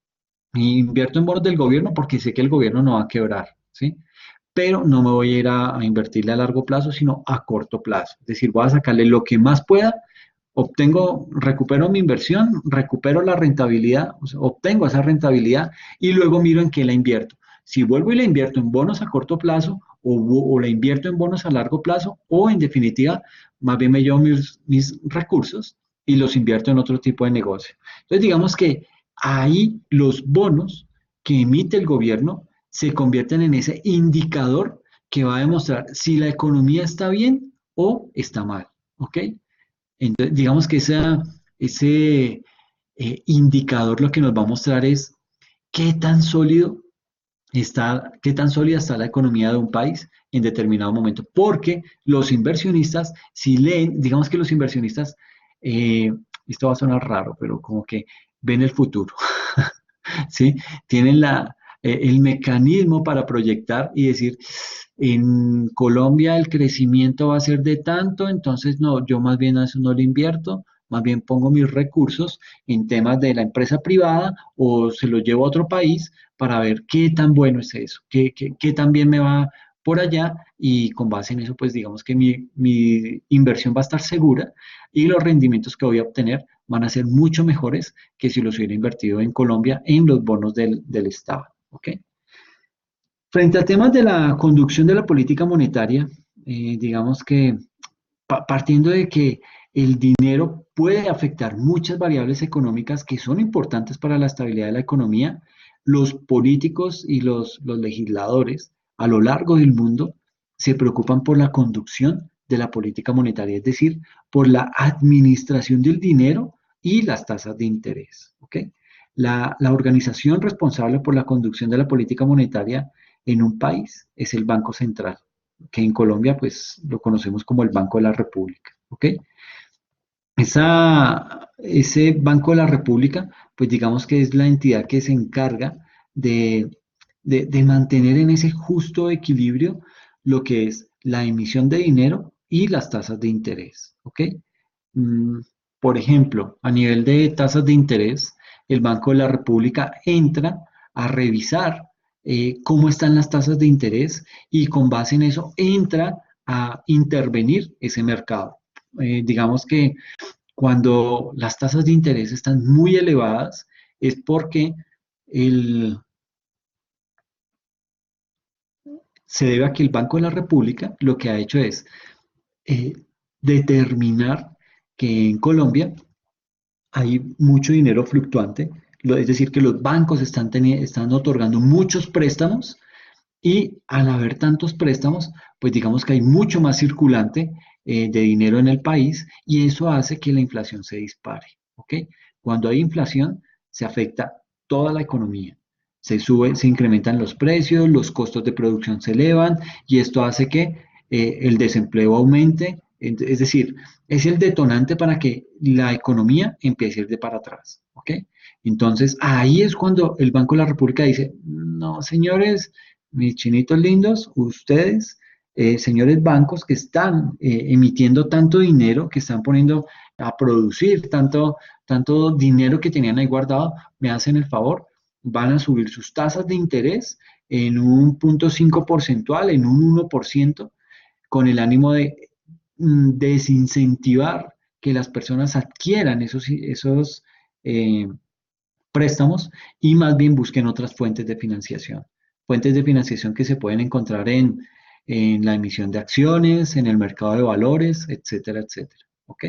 en bonos del gobierno porque sé que el gobierno no va a quebrar, ¿sí? Pero no me voy a ir a invertirle a largo plazo, sino a corto plazo. Es decir, voy a sacarle lo que más pueda, recupero mi inversión, recupero la rentabilidad, o sea, obtengo esa rentabilidad y luego miro en qué la invierto. Si vuelvo y la invierto en bonos a corto plazo o la invierto en bonos a largo plazo o en definitiva, más bien me llevo mis recursos y los invierto en otro tipo de negocio. Entonces, digamos que ahí los bonos que emite el gobierno se convierten en ese indicador que va a demostrar si la economía está bien o está mal. ¿Ok? Entonces, digamos que ese indicador lo que nos va a mostrar es qué tan sólido qué tan sólida está la economía de un país en determinado momento. Porque los inversionistas, si leen, digamos que los inversionistas, eh, esto va a sonar raro, pero como que ven el futuro. ¿Sí? Tienen el mecanismo para proyectar y decir, en Colombia el crecimiento va a ser de tanto, entonces no, yo más bien a eso no le invierto, más bien pongo mis recursos en temas de la empresa privada o se los llevo a otro país para ver qué tan bueno es eso, qué tan bien me va por allá y con base en eso, pues digamos que mi inversión va a estar segura y los rendimientos que voy a obtener van a ser mucho mejores que si los hubiera invertido en Colombia en los bonos del Estado. ¿Ok? Frente a temas de la conducción de la política monetaria, digamos que partiendo de que el dinero puede afectar muchas variables económicas que son importantes para la estabilidad de la economía, los políticos y los legisladores a lo largo del mundo se preocupan por la conducción de la política monetaria, es decir, por la administración del dinero y las tasas de interés. ¿Ok? La organización responsable por la conducción de la política monetaria en un país es el Banco Central, que en Colombia pues lo conocemos como el Banco de la República. ¿Ok? Ese Banco de la República, pues digamos que es la entidad que se encarga de, de mantener en ese justo equilibrio lo que es la emisión de dinero y las tasas de interés. ¿Ok? Mm, por ejemplo, a nivel de tasas de interés, el Banco de la República entra a revisar cómo están las tasas de interés y con base en eso entra a intervenir ese mercado. Digamos que cuando las tasas de interés están muy elevadas es porque el, se debe a que el Banco de la República lo que ha hecho es eh, determinar que en Colombia hay mucho dinero fluctuante, es decir, que los bancos están otorgando muchos préstamos y al haber tantos préstamos, pues digamos que hay mucho más circulante de dinero en el país y eso hace que la inflación se dispare. ¿Ok? Cuando hay inflación, se afecta toda la economía. Se incrementan los precios, los costos de producción se elevan y esto hace que el desempleo aumente. Es decir, es el detonante para que la economía empiece a ir de para atrás. ¿Ok? Entonces, ahí es cuando el Banco de la República dice, no, señores, mis chinitos lindos, ustedes, señores bancos que están emitiendo tanto dinero, que están poniendo a producir tanto dinero que tenían ahí guardado, me hacen el favor, van a subir sus tasas de interés en un 0,5 porcentual, en un 1%, con el ánimo de desincentivar que las personas adquieran esos préstamos y más bien busquen otras fuentes de financiación. Fuentes de financiación que se pueden encontrar en la emisión de acciones, en el mercado de valores, etcétera, etcétera. ¿Ok?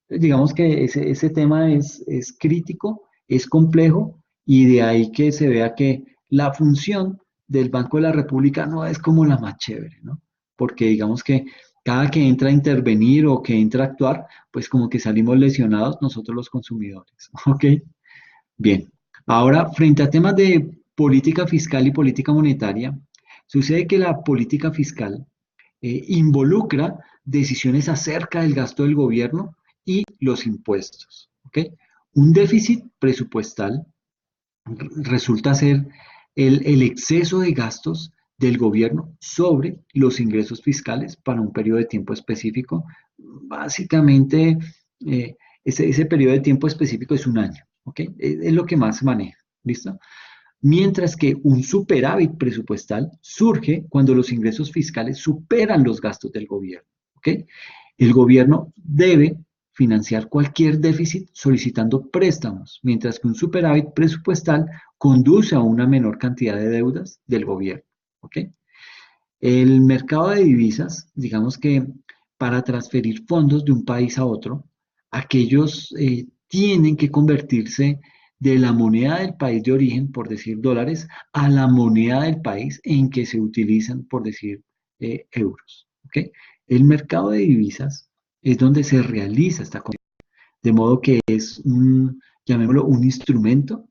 Digamos que ese tema es crítico, es complejo y de ahí que se vea que la función del Banco de la República no es como la más chévere, ¿no? Porque digamos que cada que entra a intervenir o que entra a actuar, pues como que salimos lesionados nosotros los consumidores, ¿ok? Bien, ahora frente a temas de política fiscal y política monetaria, sucede que la política fiscal involucra decisiones acerca del gasto del gobierno y los impuestos. ¿Ok? Un déficit presupuestal resulta ser el exceso de gastos del gobierno sobre los ingresos fiscales para un periodo de tiempo específico. Básicamente, ese periodo de tiempo específico es un año. ¿Ok? Es lo que más se maneja. ¿Listo? Mientras que un superávit presupuestal surge cuando los ingresos fiscales superan los gastos del gobierno. ¿Ok? El gobierno debe financiar cualquier déficit solicitando préstamos, mientras que un superávit presupuestal conduce a una menor cantidad de deudas del gobierno. ¿Ok? El mercado de divisas, digamos que para transferir fondos de un país a otro, aquellos tienen que convertirse de la moneda del país de origen, por decir dólares, a la moneda del país en que se utilizan, por decir euros. ¿Ok? El mercado de divisas es donde se realiza esta conversión, de modo que es llamémoslo, un instrumento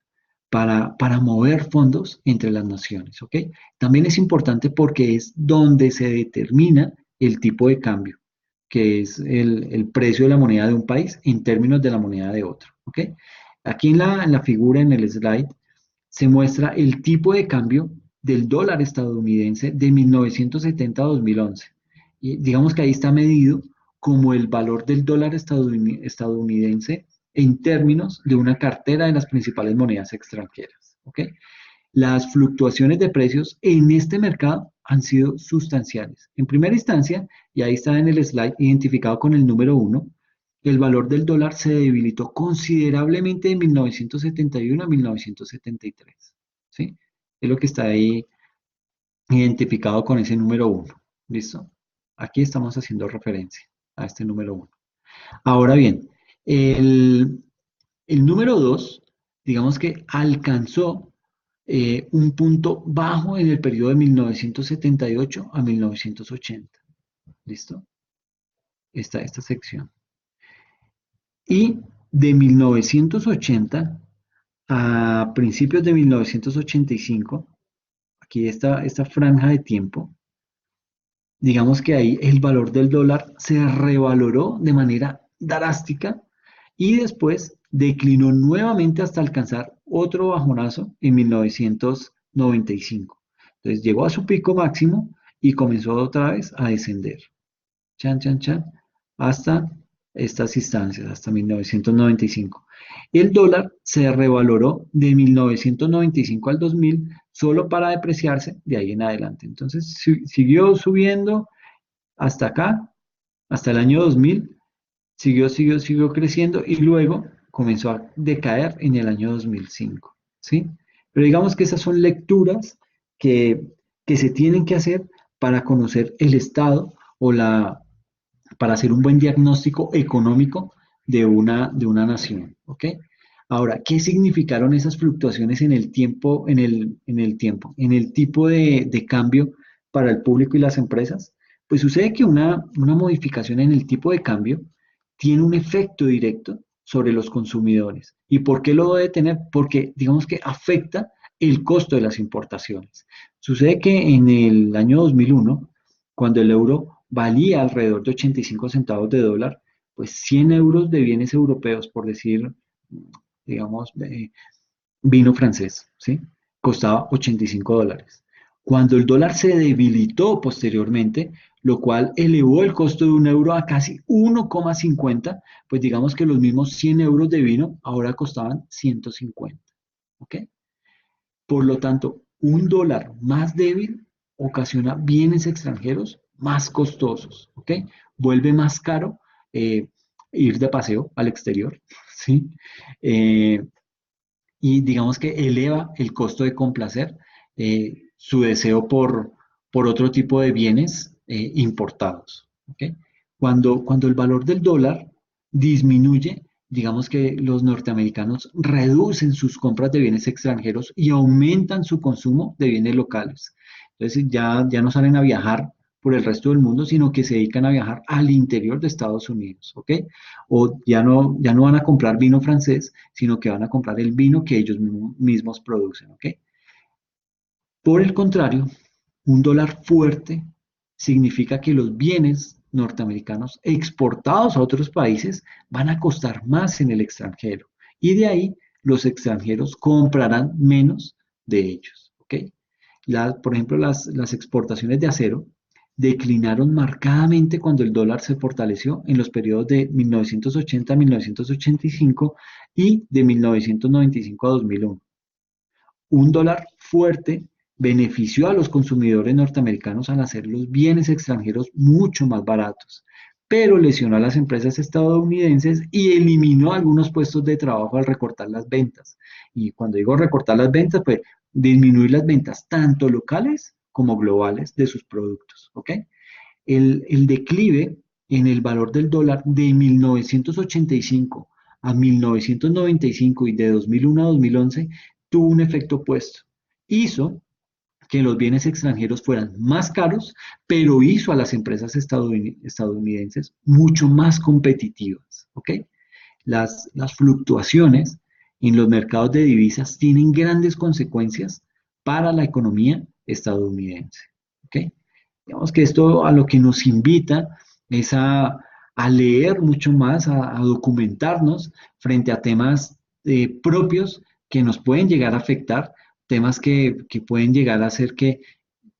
para mover fondos entre las naciones, ¿ok? También es importante porque es donde se determina el tipo de cambio, que es el precio de la moneda de un país en términos de la moneda de otro, ¿ok? Aquí en la figura, en el slide, se muestra el tipo de cambio del dólar estadounidense de 1970 a 2011. Y digamos que ahí está medido como el valor del dólar estadounidense en términos de una cartera de las principales monedas extranjeras. ¿Ok? Las fluctuaciones de precios en este mercado han sido sustanciales. En primera instancia, y ahí está en el slide identificado con el número 1, el valor del dólar se debilitó considerablemente de 1971 a 1973. ¿Sí? Es lo que está ahí identificado con ese número 1. ¿Listo? Aquí estamos haciendo referencia a este número 1. Ahora bien, el, el número 2, digamos que alcanzó un punto bajo en el periodo de 1978 a 1980. ¿Listo? Esta sección. Y de 1980 a principios de 1985, aquí esta franja de tiempo, digamos que ahí el valor del dólar se revaloró de manera drástica y después declinó nuevamente hasta alcanzar otro bajonazo en 1995. Entonces llegó a su pico máximo y comenzó otra vez a descender. Chan, chan, chan, hasta estas instancias, hasta 1995. El dólar se revaloró de 1995 al 2000 solo para depreciarse de ahí en adelante. Entonces siguió subiendo hasta acá, hasta el año 2000, siguió creciendo y luego comenzó a decaer en el año 2005, ¿sí? Pero digamos que esas son lecturas que, que se tienen que hacer para conocer el estado o para hacer un buen diagnóstico económico de una nación, ¿ok? Ahora, ¿qué significaron esas fluctuaciones en el tiempo, en el tipo de cambio para el público y las empresas? Pues sucede que una modificación en el tipo de cambio tiene un efecto directo sobre los consumidores. ¿Y por qué lo debe tener? Porque digamos que afecta el costo de las importaciones. Sucede que en el año 2001, cuando el euro valía alrededor de 85 centavos de dólar, pues 100 euros de bienes europeos, por decir, digamos, vino francés, ¿sí? Costaba 85 dólares. Cuando el dólar se debilitó posteriormente, lo cual elevó el costo de un euro a casi 1,50, pues digamos que los mismos 100 euros de vino ahora costaban 150. ¿Ok? Por lo tanto, un dólar más débil ocasiona bienes extranjeros más costosos, ¿ok? Vuelve más caro ir de paseo al exterior, ¿sí? Eh, y digamos que eleva el costo de complacer su deseo por otro tipo de bienes importados. ¿Ok? Cuando el valor del dólar disminuye, digamos que los norteamericanos reducen sus compras de bienes extranjeros y aumentan su consumo de bienes locales. Entonces ya no salen a viajar por el resto del mundo, sino que se dedican a viajar al interior de Estados Unidos, ¿ok? O ya no van a comprar vino francés, sino que van a comprar el vino que ellos mismos producen, ¿ok? Por el contrario, un dólar fuerte significa que los bienes norteamericanos exportados a otros países van a costar más en el extranjero y de ahí los extranjeros comprarán menos de ellos, ¿ok? Por ejemplo, las exportaciones de acero declinaron marcadamente cuando el dólar se fortaleció en los periodos de 1980 a 1985 y de 1995 a 2001. Un dólar fuerte benefició a los consumidores norteamericanos al hacer los bienes extranjeros mucho más baratos, pero lesionó a las empresas estadounidenses y eliminó algunos puestos de trabajo al recortar las ventas. Y cuando digo recortar las ventas, pues disminuir las ventas tanto locales como globales de sus productos. ¿Ok? El declive en el valor del dólar de 1985 a 1995 y de 2001 a 2011 tuvo un efecto opuesto. Hizo que los bienes extranjeros fueran más caros, pero hizo a las empresas estadounidenses mucho más competitivas. ¿Ok? Las fluctuaciones en los mercados de divisas tienen grandes consecuencias para la economía estadounidense. ¿Ok? Digamos que esto a lo que nos invita es a leer mucho más, a documentarnos frente a temas propios que nos pueden llegar a afectar, temas que pueden llegar a hacer que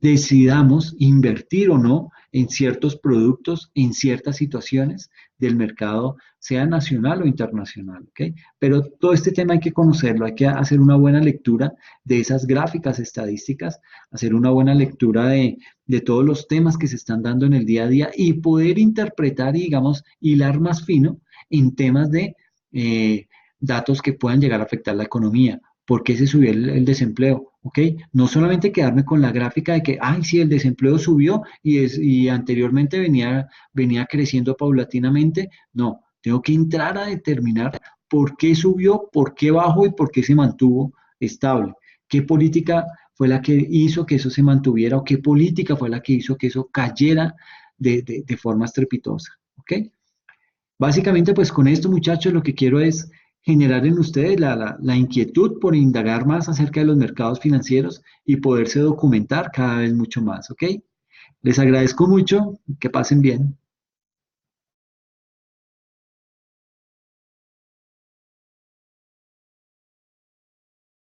decidamos invertir o no en ciertos productos, en ciertas situaciones del mercado, sea nacional o internacional, ¿ok? Pero todo este tema hay que conocerlo, hay que hacer una buena lectura de esas gráficas estadísticas, hacer una buena lectura de todos los temas que se están dando en el día a día y poder interpretar y, digamos, hilar más fino en temas de datos que puedan llegar a afectar la economía. ¿Por qué se subió el desempleo? ¿Ok? No solamente quedarme con la gráfica de que, ay, sí, el desempleo subió y anteriormente venía creciendo paulatinamente. No, tengo que entrar a determinar por qué subió, por qué bajó y por qué se mantuvo estable. ¿Qué política fue la que hizo que eso se mantuviera o qué política fue la que hizo que eso cayera de forma estrepitosa? ¿Ok? Básicamente, pues con esto, muchachos, lo que quiero es generar en ustedes la inquietud por indagar más acerca de los mercados financieros y poderse documentar cada vez mucho más, ¿ok? Les agradezco mucho, que pasen bien.